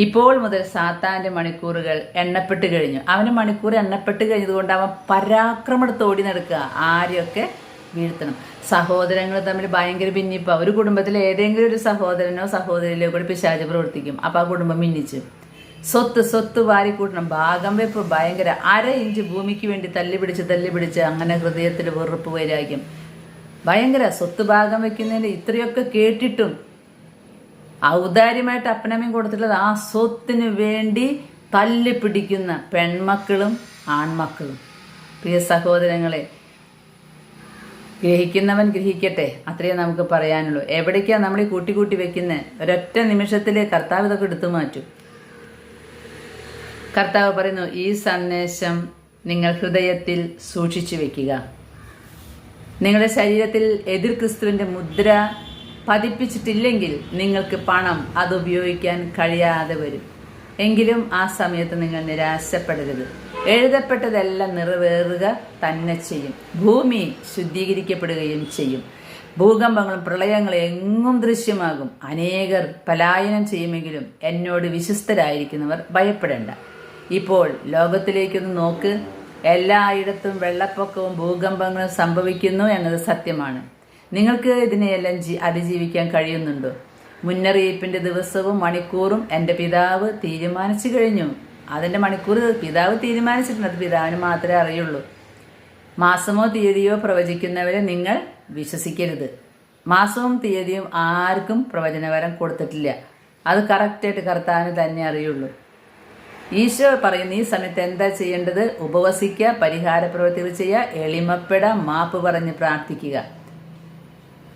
ഇപ്പോൾ മുതൽ സാത്താൻ്റെ മണിക്കൂറുകൾ എണ്ണപ്പെട്ട് കഴിഞ്ഞു. അവന് മണിക്കൂർ എണ്ണപ്പെട്ട് കഴിഞ്ഞതുകൊണ്ട് അവൻ പരാക്രമത്തോടി നടക്കുക, ആരെയൊക്കെ വീഴ്ത്തണം. സഹോദരങ്ങൾ തമ്മിൽ ഭയങ്കര ഭിന്നിപ്പോൾ ഒരു കുടുംബത്തിലെ ഏതെങ്കിലും ഒരു സഹോദരനോ സഹോദരിയിലോ കൂടി പിശാച് പ്രവർത്തിക്കും. അപ്പോൾ ആ കുടുംബം ഭിന്നിച്ചു. സ്വത്ത് വാരിക്കൂട്ടണം, ഭാഗം വെപ്പ് ഭയങ്കര. 1/2 ഇഞ്ച് ഭൂമിക്ക് വേണ്ടി തല്ലിപിടിച്ച് അങ്ങനെ ഹൃദയത്തിൽ വെറുപ്പ് വൈരാഗ്യം ഭയങ്കര. സ്വത്ത് ഭാഗം വെക്കുന്നതിന് ഇത്രയൊക്കെ കേട്ടിട്ടും ഔദാര്യമായിട്ട് അപ്പനമ്മയും കൊടുത്തിട്ടുള്ളത് ആ സ്വത്തിന് വേണ്ടി തല്ലിപ്പിടിക്കുന്ന പെൺമക്കളും ആൺമക്കളും. പ്രിയ സഹോദരങ്ങളെ, ഗ്രഹിക്കുന്നവൻ ഗ്രഹിക്കട്ടെ, അത്രയേ നമുക്ക് പറയാനുള്ളൂ. എവിടേക്കാണ് നമ്മൾ ഈ കൂട്ടി വെക്കുന്നത്? ഒരൊറ്റ നിമിഷത്തിൽ കർത്താവ് ഇതൊക്കെ എടുത്തു മാറ്റും. കർത്താവ് പറയുന്നു, ഈ സന്ദേശം നിങ്ങൾ ഹൃദയത്തിൽ സൂക്ഷിച്ചു വെക്കുക. നിങ്ങളുടെ ശരീരത്തിൽ എതിർ ക്രിസ്തുവിൻ്റെ മുദ്ര പതിപ്പിച്ചിട്ടില്ലെങ്കിൽ നിങ്ങൾക്ക് പണം അത് ഉപയോഗിക്കാൻ കഴിയാതെ വരും. എങ്കിലും ആ സമയത്ത് നിങ്ങൾ നിരാശപ്പെടരുത്. എഴുതപ്പെട്ടതെല്ലാം നിറവേറുക തന്നെ ചെയ്യും. ഭൂമി ശുദ്ധീകരിക്കപ്പെടുകയും ചെയ്യും. ഭൂകമ്പങ്ങളും പ്രളയങ്ങളും എങ്ങും ദൃശ്യമാകും. അനേകർ പലായനം ചെയ്യുമെങ്കിലും എന്നോട് വിശ്വസ്തരായിരിക്കുന്നവർ ഭയപ്പെടേണ്ട. ഇപ്പോൾ ലോകത്തിലേക്കൊന്ന് നോക്ക്. എല്ലായിടത്തും വെള്ളപ്പൊക്കവും ഭൂകമ്പങ്ങളും സംഭവിക്കുന്നു എന്നത് സത്യമാണ്. നിങ്ങൾക്ക് ഇതിനെയെല്ലാം അതിജീവിക്കാൻ കഴിയുന്നുണ്ടോ? മുന്നറിയിപ്പിൻ്റെ ദിവസവും മണിക്കൂറും എൻ്റെ പിതാവ് തീരുമാനിച്ചു കഴിഞ്ഞു. അതിൻ്റെ മണിക്കൂർ പിതാവ് തീരുമാനിച്ചിട്ടുണ്ട്. അത് പിതാവിന് മാത്രമേ അറിയുള്ളൂ. മാസമോ തീയതിയോ പ്രവചിക്കുന്നവരെ നിങ്ങൾ വിശ്വസിക്കരുത്. മാസവും തീയതിയും ആർക്കും പ്രവചനവരം കൊടുത്തിട്ടില്ല. അത് കറക്റ്റായിട്ട് കർത്താവിന് തന്നെ അറിയുള്ളൂ. ഈശോ പറയുന്ന ഈ സമയത്ത് എന്താ ചെയ്യേണ്ടത്? ഉപവസിക്കുക, പരിഹാര പ്രവൃത്തികൾ ചെയ്യുക, എളിമപ്പെടാൻ, മാപ്പ് പറഞ്ഞ് പ്രാർത്ഥിക്കുക.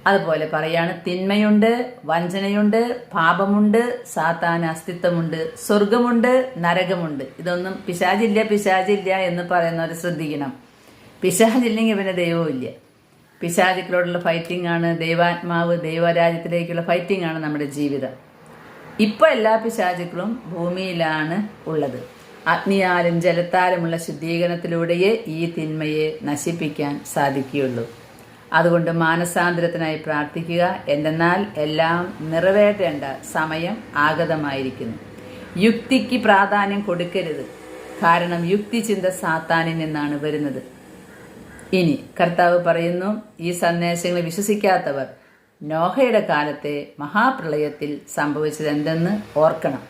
അതുപോലെ പറയാണ്, തിന്മയുണ്ട്, വഞ്ചനയുണ്ട്, പാപമുണ്ട്, സാത്താന് അസ്തിത്വമുണ്ട്, സ്വർഗമുണ്ട്, നരകമുണ്ട്. ഇതൊന്നും പിശാചില്ല എന്ന് പറയുന്നവർ ശ്രദ്ധിക്കണം. പിശാചില്ലെങ്കിൽ പിന്നെ ദൈവവും ഇല്ല. പിശാചുക്കളോടുള്ള ഫൈറ്റിംഗ് ആണ് ദൈവാത്മാവ്, ദൈവരാജ്യത്തിലേക്കുള്ള ഫൈറ്റിംഗ് ആണ് നമ്മുടെ ജീവിതം. ഇപ്പോൾ എല്ലാ പിശാചുക്കളും ഭൂമിയിലാണ് ഉള്ളത്. അഗ്നിയാലും ജലത്താലുമുള്ള ശുദ്ധീകരണത്തിലൂടെയേ ഈ തിന്മയെ നശിപ്പിക്കാൻ സാധിക്കുകയുള്ളൂ. അതുകൊണ്ട് മാനസാന്തരത്തിനായി പ്രാർത്ഥിക്കുക. എന്തെന്നാൽ എല്ലാം നിറവേറ്റേണ്ട സമയം ആഗതമായിരിക്കുന്നു. യുക്തിക്ക് പ്രാധാന്യം കൊടുക്കരുത്. കാരണം യുക്തി ചിന്ത സാത്താനിൽ നിന്നാണ് വരുന്നത്. ഇനി കർത്താവ് പറയുന്നു, ഈ സന്ദേശങ്ങൾ വിശ്വസിക്കാത്തവർ നോഹയുടെ കാലത്തെ മഹാപ്രളയത്തിൽ സംഭവിച്ചത് എന്തെന്ന് ഓർക്കണം.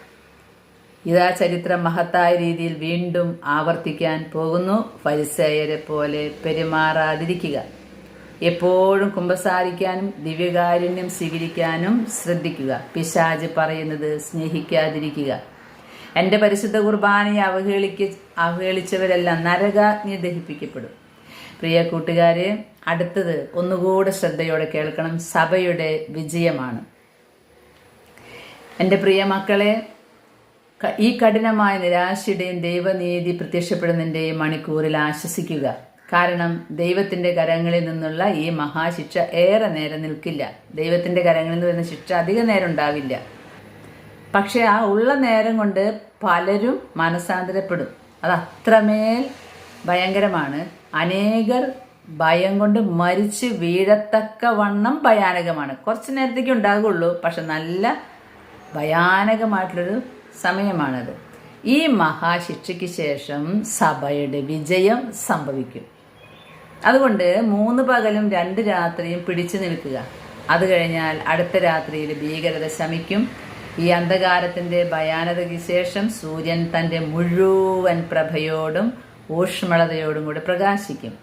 ഇതാ ചരിത്രം മഹത്തായ രീതിയിൽ വീണ്ടും ആവർത്തിക്കാൻ പോകുന്നു. ഫരിസേയരെ പോലെ പെരുമാറാതിരിക്കുക. എപ്പോഴും കുമ്പസാരിക്കാനും ദിവ്യകാരുണ്യം സ്വീകരിക്കാനും ശ്രദ്ധിക്കുക. പിശാച് പറയുന്നത് സ്നേഹിക്കാതിരിക്കുക. എൻ്റെ പരിശുദ്ധ കുർബാനയെ അവഹേളിച്ചവരെല്ലാം നരകാഗ്നി ദഹിപ്പിക്കപ്പെടും. പ്രിയ കൂട്ടുകാരെ, അടുത്തത് ഒന്നുകൂടെ ശ്രദ്ധയോടെ കേൾക്കണം. സഭയുടെ വിജയമാണ്. എൻ്റെ പ്രിയ മക്കളെ, ഈ കഠിനമായ നിരാശയുടെയും ദൈവനീതി പ്രത്യക്ഷപ്പെടുന്നതിൻ്റെയും മണിക്കൂറിൽ ആശ്വസിക്കുക. കാരണം ദൈവത്തിൻ്റെ കരങ്ങളിൽ നിന്നുള്ള ഈ മഹാശിക്ഷ ഏറെ നേരം നിൽക്കില്ല. ദൈവത്തിൻ്റെ കരങ്ങളിൽ നിന്ന് വരുന്ന ശിക്ഷ അധിക നേരം ഉണ്ടാവില്ല. പക്ഷെ ആ ഉള്ള നേരം കൊണ്ട് പലരും മനസാന്തരപ്പെടും. അത് അത്രമേൽ ഭയങ്കരമാണ്. അനേകർ ഭയം കൊണ്ട് മരിച്ച് വീഴത്തക്കവണ്ണം ഭയാനകമാണ്. കുറച്ച് നേരത്തേക്ക് ഉണ്ടാകുള്ളൂ, പക്ഷെ നല്ല ഭയാനകമായിട്ടുള്ളൊരു സമയമാണത്. ഈ മഹാശിക്ഷയ്ക്ക് ശേഷം സഭയുടെ വിജയം സംഭവിക്കും. അതുകൊണ്ട് 3 പകലും 2 രാത്രിയും പിടിച്ചു നിൽക്കുക. അത് കഴിഞ്ഞാൽ അടുത്ത രാത്രിയിൽ ഭീകരത ശമിക്കും. ഈ അന്ധകാരത്തിൻ്റെ ഭയാനതയ്ക്ക് ശേഷം സൂര്യൻ തൻ്റെ മുഴുവൻ പ്രഭയോടും ഊഷ്മളതയോടും കൂടി പ്രകാശിക്കും.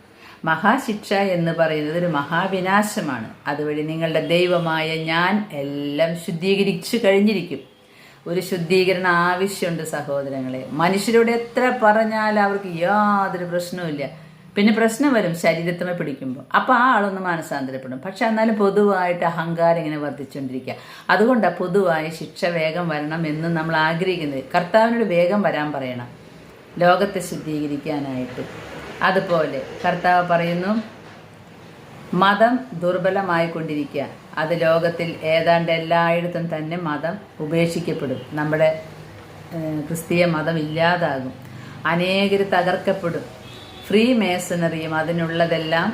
മഹാശിക്ഷ എന്ന് പറയുന്നത് ഒരു മഹാവിനാശമാണ്. അതുവഴി നിങ്ങളുടെ ദൈവമായ ഞാൻ എല്ലാം ശുദ്ധീകരിച്ചു കഴിഞ്ഞിരിക്കും. ഒരു ശുദ്ധീകരണം ആവശ്യമുണ്ട് സഹോദരങ്ങളെ. മനുഷ്യരോട് എത്ര പറഞ്ഞാൽ അവർക്ക് യാതൊരു പ്രശ്നവുമില്ല. പിന്നെ പ്രശ്നം വരും ശരീരത്തിനെ പിടിക്കുമ്പോൾ. അപ്പോൾ ആ ആളൊന്ന് മാനസാന്തരപ്പെടും. പക്ഷെ എന്നാലും പൊതുവായിട്ട് അഹങ്കാരം ഇങ്ങനെ വർദ്ധിച്ചുകൊണ്ടിരിക്കുക. അതുകൊണ്ടാണ് പൊതുവായി ശിക്ഷ വേഗം വരണം എന്ന് നമ്മൾ ആഗ്രഹിക്കുന്നത്. കർത്താവിനോട് വേഗം വരാൻ പറയണം, ലോകത്തെ ശുദ്ധീകരിക്കാനായിട്ട്. അതുപോലെ കർത്താവ് പറയുന്നു, മതം ദുർബലമായിക്കൊണ്ടിരിക്കുക. അത് ലോകത്തിൽ ഏതാണ്ട് എല്ലായിടത്തും തന്നെ മതം ഉപേക്ഷിക്കപ്പെടും. നമ്മുടെ ക്രിസ്തീയ മതം ഇല്ലാതാകും. അനേകർ തകർക്കപ്പെടും. ഫ്രീ മേസണറിയും അതിനുള്ളതെല്ലാം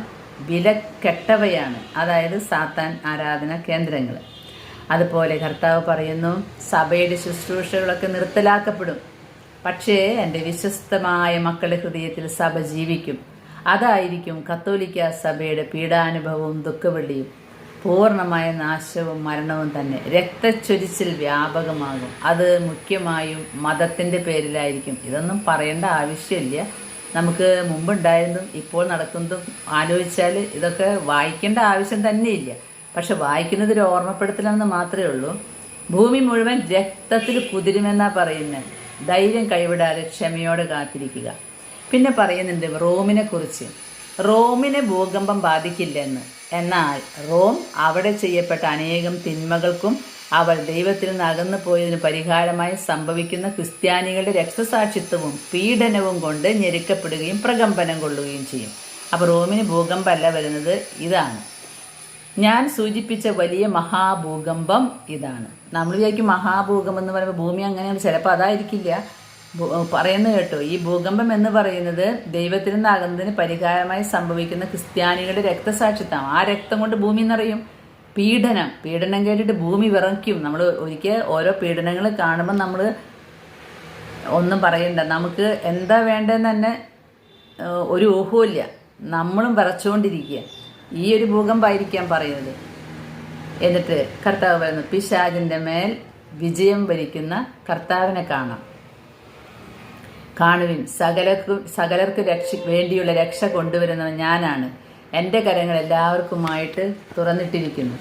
വിലക്കെട്ടവയാണ്. അതായത് സാത്താൻ ആരാധന കേന്ദ്രങ്ങൾ. അതുപോലെ കർത്താവ് പറയുന്നു, സഭയുടെ ശുശ്രൂഷകളൊക്കെ നിർത്തലാക്കപ്പെടും. പക്ഷേ എൻ്റെ വിശ്വസ്തമായ മക്കളുടെ ഹൃദയത്തിൽ സഭ ജീവിക്കും. അതായിരിക്കും കത്തോലിക്ക സഭയുടെ പീഡാനുഭവവും ദുഃഖവെള്ളിയും. പൂർണ്ണമായ നാശവും മരണവും തന്നെ. രക്തച്ചൊരിച്ചിൽ വ്യാപകമാകും. അത് മുഖ്യമായും മതത്തിൻ്റെ പേരിലായിരിക്കും. ഇതൊന്നും പറയേണ്ട ആവശ്യമില്ല. നമുക്ക് മുമ്പുണ്ടായതും ഇപ്പോൾ നടക്കുന്നതും ആലോചിച്ചാൽ ഇതൊക്കെ വായിക്കേണ്ട ആവശ്യം തന്നെയില്ല. പക്ഷെ വായിക്കുന്നത് ഒരു ഓർമ്മപ്പെടുത്തലെന്ന് മാത്രമേ ഉള്ളൂ. ഭൂമി മുഴുവൻ രക്തത്തിൽ കുതിരുമെന്നാണ് പറയുന്നത്. ധൈര്യം കൈവിടാതെ ക്ഷമയോടെ കാത്തിരിക്കുക. പിന്നെ പറയുന്നുണ്ട് റോമിനെ കുറിച്ച്. റോമിനെ ഭൂകമ്പം ബാധിക്കില്ലെന്ന്. എന്നാൽ റോം അവിടെ ചെയ്യപ്പെട്ട അനേകം തിന്മകൾക്കും അവർ ദൈവത്തിൽ നിന്ന് അകന്നു പോയതിന് പരിഹാരമായി സംഭവിക്കുന്ന ക്രിസ്ത്യാനികളുടെ രക്തസാക്ഷിത്വവും പീഡനവും കൊണ്ട് ഞെരുക്കപ്പെടുകയും പ്രകമ്പനം കൊള്ളുകയും ചെയ്യും. അപ്പോൾ റോമിന് ഭൂകമ്പമല്ല വരുന്നത്, ഇതാണ് ഞാൻ സൂചിപ്പിച്ച വലിയ മഹാഭൂകമ്പം. ഇതാണ് നമ്മൾ വിചാരിക്കും മഹാഭൂകമ്പം എന്ന് പറയുമ്പോൾ ഭൂമി അങ്ങനെയാണ്. ചിലപ്പോൾ അതായിരിക്കില്ല പറയുന്നത് കേട്ടോ. ഈ ഭൂകമ്പം എന്ന് പറയുന്നത് ദൈവത്തിൽ നിന്ന് അകന്നതിന് പരിഹാരമായി സംഭവിക്കുന്ന ക്രിസ്ത്യാനികളുടെ രക്തസാക്ഷിത്വം. ആ രക്തം കൊണ്ട് ഭൂമി നിറയും. പീഡനം കേട്ടിട്ട് ഭൂമി വിറയ്ക്കും. നമ്മൾ ഒരിക്കൽ ഓരോ പീഡനങ്ങൾ കാണുമ്പോൾ നമ്മൾ ഒന്നും പറയണ്ട, നമുക്ക് എന്താ വേണ്ടതെന്ന് തന്നെ ഒരു ഊഹമില്ല. നമ്മളും വിറച്ചുകൊണ്ടിരിക്കുക. ഈ ഒരു ഭൂകമ്പമായിരിക്കാം പറയുന്നത്. എന്നിട്ട് കർത്താവ് പറയുന്നു, പിശാചിൻ്റെ മേൽ വിജയം വരിക്കുന്ന കർത്താവിനെ കാണുവിൻ. സകലർക്ക് വേണ്ടിയുള്ള രക്ഷ കൊണ്ടുവരുന്നത് ഞാനാണ്. എൻ്റെ കരങ്ങൾ എല്ലാവർക്കുമായിട്ട് തുറന്നിട്ടിരിക്കുന്നു.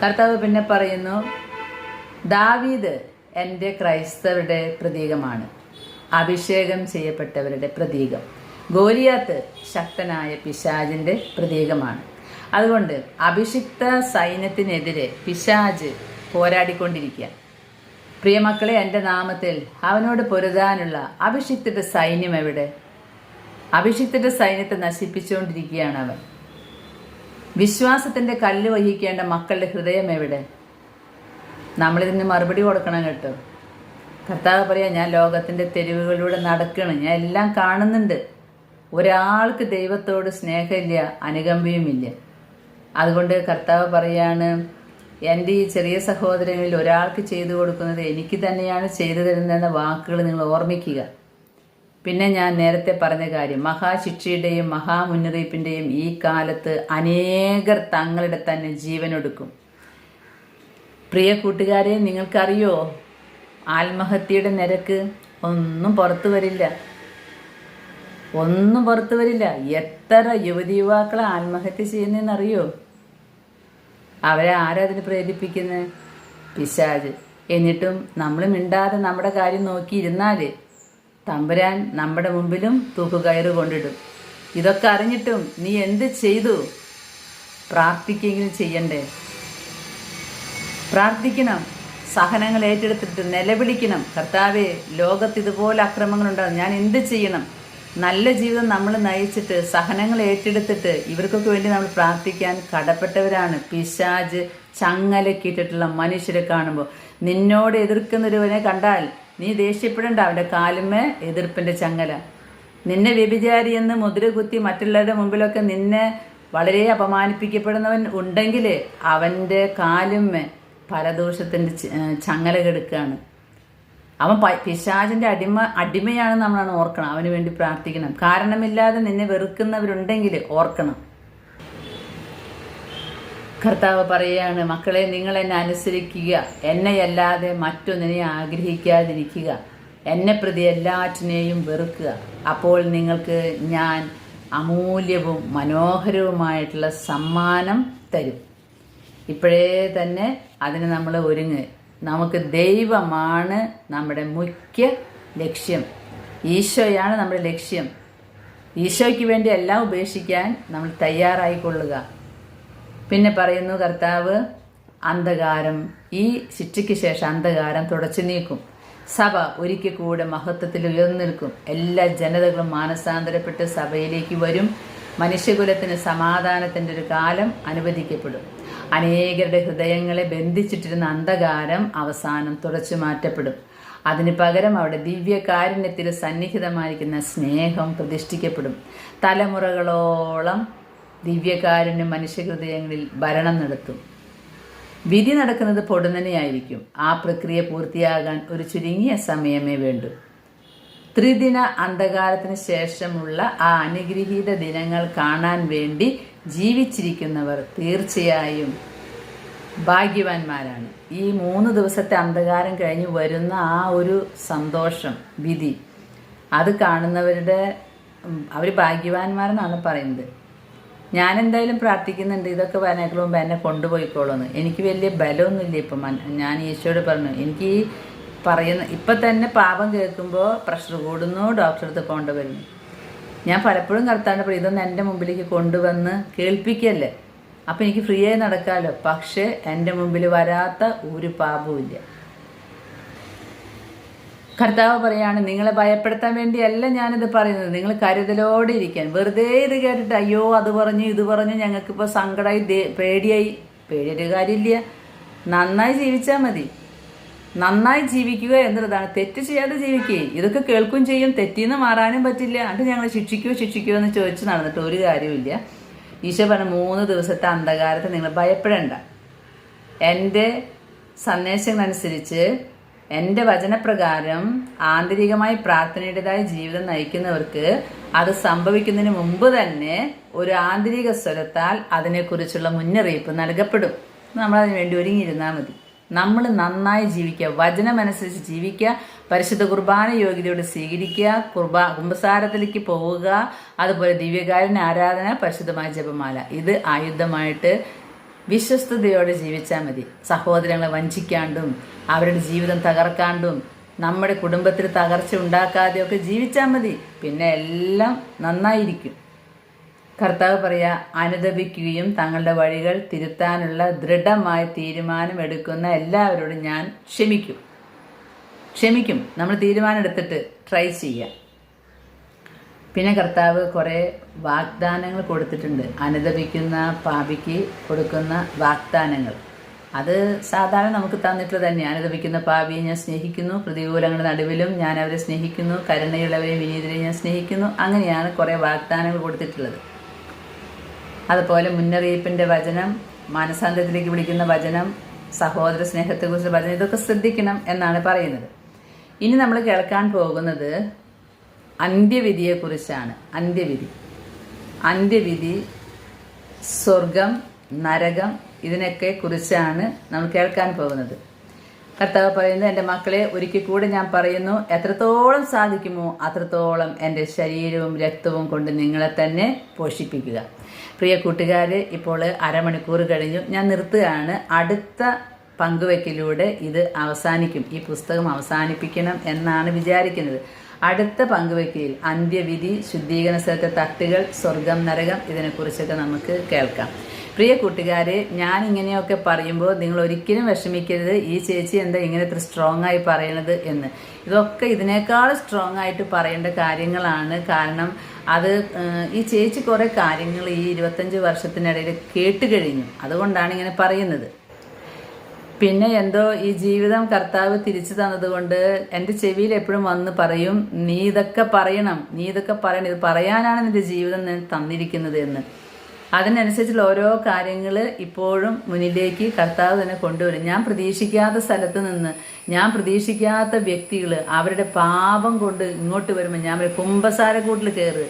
കർത്താവ് പിന്നെ പറയുന്നു, ദാവീദ് എൻ്റെ ക്രൈസ്തവരുടെ പ്രതീകമാണ്, അഭിഷേകം ചെയ്യപ്പെട്ടവരുടെ പ്രതീകം. ഗോലിയാത്ത് ശക്തനായ പിശാചിൻ്റെ പ്രതീകമാണ്. അതുകൊണ്ട് അഭിഷിക്ത സൈന്യത്തിനെതിരെ പിശാച് പോരാടിക്കൊണ്ടിരിക്കുക. പ്രിയമക്കളെ, എൻ്റെ നാമത്തിൽ അവനോട് പൊരുതാനുള്ള അഭിഷിക്തന്റെ സൈന്യം എവിടെ? അഭിഷിക്തന്റെ സൈന്യത്തെ നശിപ്പിച്ചുകൊണ്ടിരിക്കുകയാണ് അവൻ. വിശ്വാസത്തിൻ്റെ കല്ല് വഹിക്കേണ്ട മക്കളുടെ ഹൃദയം എവിടെ? നമ്മളിതിന് മറുപടി കൊടുക്കണം കേട്ടോ. കർത്താവ് പറയാ, ഞാൻ ലോകത്തിൻ്റെ തെരുവുകളിലൂടെ നടക്കണം, ഞാൻ എല്ലാം കാണുന്നുണ്ട്. ഒരാൾക്ക് ദൈവത്തോട് സ്നേഹമില്ല, അനുകമ്പയുമില്ല. അതുകൊണ്ട് കർത്താവ് പറയാണ്, എൻ്റെ ഈ ചെറിയ സഹോദരങ്ങളിൽ ഒരാൾക്ക് ചെയ്തു കൊടുക്കുന്നത് എനിക്ക് തന്നെയാണ് ചെയ്തു തരുന്നതെന്ന വാക്കുകൾ നിങ്ങൾ ഓർമ്മിക്കുക. പിന്നെ ഞാൻ നേരത്തെ പറഞ്ഞ കാര്യം, മഹാശിക്ഷയുടെയും മഹാമുന്നറിയിപ്പിൻ്റെയും ഈ കാലത്ത് അനേകർ തങ്ങളുടെ തന്നെ ജീവനൊടുക്കും. പ്രിയ കൂട്ടുകാരെ, നിങ്ങൾക്കറിയോ ആത്മഹത്യയുടെ നിരക്ക് ഒന്നും പുറത്തു വരില്ല. എത്ര യുവതിയുവാക്കളെ ആത്മഹത്യ ചെയ്യുന്നതെന്നറിയോ? അവരെ ആരാതിന് പ്രേരിപ്പിക്കുന്നത്? പിശാച്. എന്നിട്ടും നമ്മൾ മിണ്ടാതെ നമ്മുടെ കാര്യം നോക്കിയിരുന്നാൽ തമ്പുരാൻ നമ്മുടെ മുമ്പിലും തൂക്കുകയറ് കൊണ്ടിടും. ഇതൊക്കെ അറിഞ്ഞിട്ടും നീ എന്ത് ചെയ്തു? പ്രാർത്ഥിക്കെങ്കിലും ചെയ്യണ്ടേ? പ്രാർത്ഥിക്കണം. സഹനങ്ങൾ ഏറ്റെടുത്തിട്ട് നിലവിളിക്കണം. കർത്താവേ, ലോകത്ത് ഇതുപോലെ അക്രമങ്ങളുണ്ടാകും, ഞാൻ എന്ത് ചെയ്യണം? നല്ല ജീവിതം നമ്മൾ നയിച്ചിട്ട് സഹനങ്ങൾ ഏറ്റെടുത്തിട്ട് ഇവർക്കൊക്കെ വേണ്ടി നമ്മൾ പ്രാർത്ഥിക്കാൻ കടപ്പെട്ടവരാണ്. പിശാച് ചങ്ങലക്കിട്ടിട്ടുള്ള മനുഷ്യരെ കാണുമ്പോൾ നിന്നോട് എതിർക്കുന്നൊരുവനെ കണ്ടാൽ നീ ദേഷ്യപ്പെടേണ്ട. അവൻ്റെ കാലുമേ എതിർപ്പിൻ്റെ ചങ്ങല. നിന്നെ വ്യഭിചാരി എന്ന് മുദ്ര കുത്തി മറ്റുള്ളവരുടെ മുമ്പിലൊക്കെ നിന്നെ വളരെ അപമാനിപ്പിക്കപ്പെടുന്നവൻ ഉണ്ടെങ്കിൽ അവൻ്റെ കാലുമേ പരദോഷത്തിൻ്റെ ചങ്ങല കെടുക്കുകയാണ്. അവൻ പിശാചിൻ്റെ അടിമയാണെന്ന് നമ്മളാണ് ഓർക്കണം. അവന് വേണ്ടി പ്രാർത്ഥിക്കണം. കാരണമില്ലാതെ നിന്നെ വെറുക്കുന്നവരുണ്ടെങ്കിൽ ഓർക്കണം. കർത്താവ് പറയുകയാണ്, മക്കളെ, നിങ്ങൾ എന്നെ അനുസരിക്കുക, എന്നെയല്ലാതെ മറ്റൊന്നിനെ ആഗ്രഹിക്കാതിരിക്കുക, എന്നെ പ്രതി എല്ലാറ്റിനെയും വെറുക്കുക. അപ്പോൾ നിങ്ങൾക്ക് ഞാൻ അമൂല്യവും മനോഹരവുമായിട്ടുള്ള സമ്മാനം തരും. ഇപ്പോഴേ തന്നെ അതിന് നമ്മൾ ഒരുങ്ങ്. നമുക്ക് ദൈവമാണ് നമ്മുടെ മുഖ്യ ലക്ഷ്യം. ഈശോയാണ് നമ്മുടെ ലക്ഷ്യം. ഈശോയ്ക്ക് വേണ്ടി എല്ലാം ഉപേക്ഷിക്കാൻ നമ്മൾ തയ്യാറായിക്കൊള്ളുക. പിന്നെ പറയുന്നു കർത്താവ്, അന്ധകാരം, ഈ ശിക്ഷയ്ക്ക് ശേഷം അന്ധകാരം തുടച്ചു നീക്കും. സഭ ഒരിക്കൽ കൂടെ മഹത്വത്തിൽ ഉയർന്നിരിക്കും. എല്ലാ ജനതകളും മാനസാന്തരപ്പെട്ട് സഭയിലേക്ക് വരും. മനുഷ്യകുലത്തിന് സമാധാനത്തിൻ്റെ ഒരു കാലം അനുവദിക്കപ്പെടും. അനേകരുടെ ഹൃദയങ്ങളെ ബന്ധിച്ചിട്ടിരുന്ന അന്ധകാരം അവസാനം തുടച്ചു മാറ്റപ്പെടും. അതിന് പകരം അവിടെ ദിവ്യകാരുണ്യത്തിൽ സന്നിഹിതമായിരിക്കുന്ന സ്നേഹം പ്രതിഷ്ഠിക്കപ്പെടും. തലമുറകളോളം ദിവ്യകാരുണ്യം മനുഷ്യഹൃദയങ്ങളിൽ ഭരണം നടത്തും. വിധി നടക്കുന്നത് പൊടുന്നനെയായിരിക്കും. ആ പ്രക്രിയ പൂർത്തിയാകാൻ ഒരു ചുരുങ്ങിയ സമയമേ വേണ്ടൂ. ത്രിദിന അന്ധകാരത്തിന് ശേഷമുള്ള ആ അനുഗ്രഹീത ദിനങ്ങൾ കാണാൻ വേണ്ടി ജീവിച്ചിരിക്കുന്നവർ തീർച്ചയായും ഭാഗ്യവാന്മാരാണ്. ഈ 3 ദിവസത്തെ അന്ധകാരം കഴിഞ്ഞ് വരുന്ന ആ ഒരു സന്തോഷം, വിധി, അത് കാണുന്നവരുടെ അവർ ഭാഗ്യവാന്മാരെന്നാണ് പറയുന്നത്. ഞാൻ എന്തായാലും പ്രാർത്ഥിക്കുന്നുണ്ട്, ഇതൊക്കെ വരാനേക്കാൾ മുമ്പ് എന്നെ കൊണ്ടുപോയിക്കോളൂന്ന്. എനിക്ക് വലിയ ബലമൊന്നുമില്ല ഇപ്പം. ഞാൻ ഈശോയോട് പറഞ്ഞു, എനിക്ക് ഇപ്പം തന്നെ പാപം കേൾക്കുമ്പോൾ പ്രഷർ കൂടുന്നു, ഡോക്ടറെ അടുത്ത് പോകേണ്ടി വരുന്നു. ഞാൻ പലപ്പോഴും കർത്താവിൻ്റെ പറയും, ഇതൊന്നും എൻ്റെ മുമ്പിലേക്ക് കൊണ്ടുവന്ന് കേൾപ്പിക്കല്ലേ, അപ്പം എനിക്ക് ഫ്രീ ആയി നടക്കാമല്ലോ. പക്ഷേ എൻ്റെ മുമ്പിൽ വരാത്ത ഒരു പാപവും. കർത്താവ് പറയാണ്, നിങ്ങളെ ഭയപ്പെടുത്താൻ വേണ്ടിയല്ല ഞാനിത് പറയുന്നത്, നിങ്ങൾ കരുതലോടെ ഇരിക്കാൻ. വെറുതെ ഇത് കേട്ടിട്ട് അയ്യോ അത് പറഞ്ഞു ഇത് പറഞ്ഞു ഞങ്ങൾക്കിപ്പോൾ സങ്കടമായി പേടിയൊരു കാര്യമില്ല. നന്നായി ജീവിച്ചാൽ മതി. നന്നായി ജീവിക്കുക എന്നുള്ളതാണ്. തെറ്റ് ചെയ്യാതെ ജീവിക്കുക. ഇതൊക്കെ കേൾക്കും ചെയ്യും, തെറ്റിന്ന് മാറാനും പറ്റില്ല. അത് ഞങ്ങൾ ശിക്ഷിക്കുമോ എന്ന് ചോദിച്ച് നടന്നിട്ട് ഒരു കാര്യമില്ല. ഈശോ പറഞ്ഞ 3 ദിവസത്തെ അന്ധകാരത്തെ നിങ്ങൾ ഭയപ്പെടേണ്ട. എൻ്റെ സന്ദേശങ്ങളനുസരിച്ച് എൻ്റെ വചനപ്രകാരം ആന്തരികമായി പ്രാർത്ഥനയുടേതായ ജീവിതം നയിക്കുന്നവർക്ക് അത് സംഭവിക്കുന്നതിന് മുമ്പ് തന്നെ ഒരു ആന്തരിക സ്വരത്താൽ അതിനെക്കുറിച്ചുള്ള മുന്നറിയിപ്പ് നൽകപ്പെടും. നമ്മളതിനു വേണ്ടി ഒരുങ്ങിയിരുന്നാൽ മതി. നമ്മൾ നന്നായി ജീവിക്കുക, വചനമനുസരിച്ച് ജീവിക്കുക, പരിശുദ്ധ കുർബാന യോഗ്യതയോടെ സ്വീകരിക്കുക, കുമ്പസാരത്തിലേക്ക് പോവുക, അതുപോലെ ദിവ്യകാരുണ്യ ആരാധന, പരിശുദ്ധമായ ജപമാല, ഇത് ആയുധമായിട്ട് വിശ്വസ്തയോടെ ജീവിച്ചാൽ മതി. സഹോദരങ്ങളെ വഞ്ചിക്കാണ്ടും അവരുടെ ജീവിതം തകർക്കാണ്ടും നമ്മുടെ കുടുംബത്തിൽ തകർച്ച ഉണ്ടാക്കാതെയൊക്കെ ജീവിച്ചാൽ മതി. പിന്നെ എല്ലാം നന്നായിരിക്കും. കർത്താവ് പറയാ, അനുദപിക്കുകയും തങ്ങളുടെ വഴികൾ തിരുത്താനുള്ള ദൃഢമായ തീരുമാനമെടുക്കുന്ന എല്ലാവരോടും ഞാൻ ക്ഷമിക്കും. നമ്മൾ തീരുമാനം എടുത്തിട്ട് ട്രൈ ചെയ്യാം. പിന്നെ കർത്താവ് കുറേ വാഗ്ദാനങ്ങൾ കൊടുത്തിട്ടുണ്ട്. അനുദപിക്കുന്ന പാപിക്ക് കൊടുക്കുന്ന വാഗ്ദാനങ്ങൾ അത് സാധാരണ നമുക്ക് തന്നിട്ടുള്ളത് തന്നെ. അനുദപിക്കുന്ന പാപിയെ ഞാൻ സ്നേഹിക്കുന്നു, പ്രതികൂലങ്ങളുടെ നടുവിലും ഞാൻ അവരെ സ്നേഹിക്കുന്നു, കരുണയുള്ളവരെയും വിനീതരെയും ഞാൻ സ്നേഹിക്കുന്നു. അങ്ങനെയാണ് കുറേ വാഗ്ദാനങ്ങൾ കൊടുത്തിട്ടുള്ളത്. അതുപോലെ മുന്നറിയിപ്പിൻ്റെ വചനം, മാനസാന്തരത്തിലേക്ക് വിളിക്കുന്ന വചനം, സഹോദര സ്നേഹത്തെക്കുറിച്ച് വചനം, ഇതൊക്കെ ശ്രദ്ധിക്കണം എന്നാണ് പറയുന്നത്. ഇനി നമ്മൾ കേൾക്കാൻ പോകുന്നത് അന്ത്യവിധിയെക്കുറിച്ചാണ്. അന്ത്യവിധി, സ്വർഗം, നരകം, ഇതിനൊക്കെ കുറിച്ചാണ് നമ്മൾ കേൾക്കാൻ പോകുന്നത്. കർത്താവ് പറയുന്നത്, എൻ്റെ മക്കളെ, ഒരിക്കൽ കൂടെ ഞാൻ പറയുന്നു, എത്രത്തോളം സാധിക്കുമോ അത്രത്തോളം എൻ്റെ ശരീരവും രക്തവും കൊണ്ട് നിങ്ങളെ തന്നെ പോഷിപ്പിക്കുക. പ്രിയ കൂട്ടുകാർ, ഇപ്പോൾ അരമണിക്കൂർ കഴിഞ്ഞു. ഞാൻ നിർത്തുകയാണ്. അടുത്ത പങ്കുവയ്ക്കലൂടെ ഇത് അവസാനിക്കും. ഈ പുസ്തകം അവസാനിപ്പിക്കണം എന്നാണ് വിചാരിക്കുന്നത്. അടുത്ത പങ്കുവയ്ക്കലിൽ അന്ത്യവിധി, ശുദ്ധീകരണ സ്ഥലത്തെ തട്ടുകൾ, സ്വർഗം, നരകം, ഇതിനെക്കുറിച്ചൊക്കെ നമുക്ക് കേൾക്കാം. പ്രിയ കൂട്ടുകാരെ, ഞാൻ ഇങ്ങനെയൊക്കെ പറയുമ്പോൾ നിങ്ങൾ ഒരിക്കലും വിഷമിക്കരുത്. ഈ ചേച്ചി എന്താ ഇങ്ങനെ ഇത്ര സ്ട്രോങ് ആയി പറയണത് എന്ന്. ഇതൊക്കെ ഇതിനേക്കാൾ സ്ട്രോങ് ആയിട്ട് പറയേണ്ട കാര്യങ്ങളാണ്. കാരണം അത് ഈ ചേച്ചി കുറേ കാര്യങ്ങൾ ഈ 25 വർഷത്തിനിടയിൽ കേട്ട് കഴിഞ്ഞു. അതുകൊണ്ടാണ് ഇങ്ങനെ പറയുന്നത്. പിന്നെ എന്തോ ഈ ജീവിതം കർത്താവ് തിരിച്ചു തന്നതുകൊണ്ട് എൻ്റെ ചെവിയിൽ എപ്പോഴും വന്ന് പറയും, നീ ഇതൊക്കെ പറയണം, ഇത് പറയാനാണ് നിന്റെ ജീവിതം ഞാൻ തന്നിരിക്കുന്നത് എന്ന്. അതിനനുസരിച്ചുള്ള ഓരോ കാര്യങ്ങൾ ഇപ്പോഴും മുന്നിലേക്ക് കർത്താവ് തന്നെ കൊണ്ടുവരും. ഞാൻ പ്രതീക്ഷിക്കാത്ത സ്ഥലത്ത് നിന്ന്, ഞാൻ പ്രതീക്ഷിക്കാത്ത വ്യക്തികൾ അവരുടെ പാപം കൊണ്ട് ഇങ്ങോട്ട് വരുമ്പോൾ ഞാൻ കുമ്പസാരക്കൂട്ടിൽ കയറുക.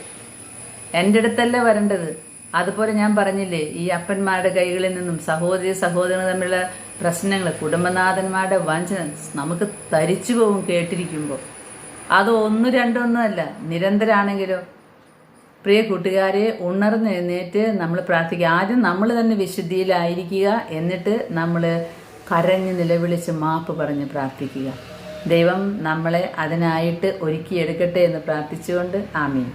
എൻ്റെ അടുത്തല്ല വരേണ്ടത്. അതുപോലെ ഞാൻ പറഞ്ഞില്ലേ, ഈ അപ്പന്മാരുടെ കൈകളിൽ നിന്നും സഹോദരങ്ങൾ തമ്മിലുള്ള പ്രശ്നങ്ങൾ, കുടുംബനാഥന്മാരുടെ വഞ്ചന നമുക്ക് തരിച്ചു പോകും കേട്ടിരിക്കുമ്പോൾ. അത് 1, 2 അല്ല, നിരന്തരമാണെങ്കിലോ. പ്രിയ കൂട്ടുകാരെ, ഉണർന്നെഴുന്നേറ്റ് നമ്മൾ പ്രാർത്ഥിക്കുക. ആദ്യം നമ്മൾ തന്നെ വിശുദ്ധിയിലായിരിക്കുക. എന്നിട്ട് നമ്മൾ കരഞ്ഞ് നിലവിളിച്ച് മാപ്പ് പറഞ്ഞ് പ്രാർത്ഥിക്കുക. ദൈവം നമ്മളെ അതിനായിട്ട് ഒരുക്കിയെടുക്കട്ടെ എന്ന് പ്രാർത്ഥിച്ചുകൊണ്ട് ആമീൻ.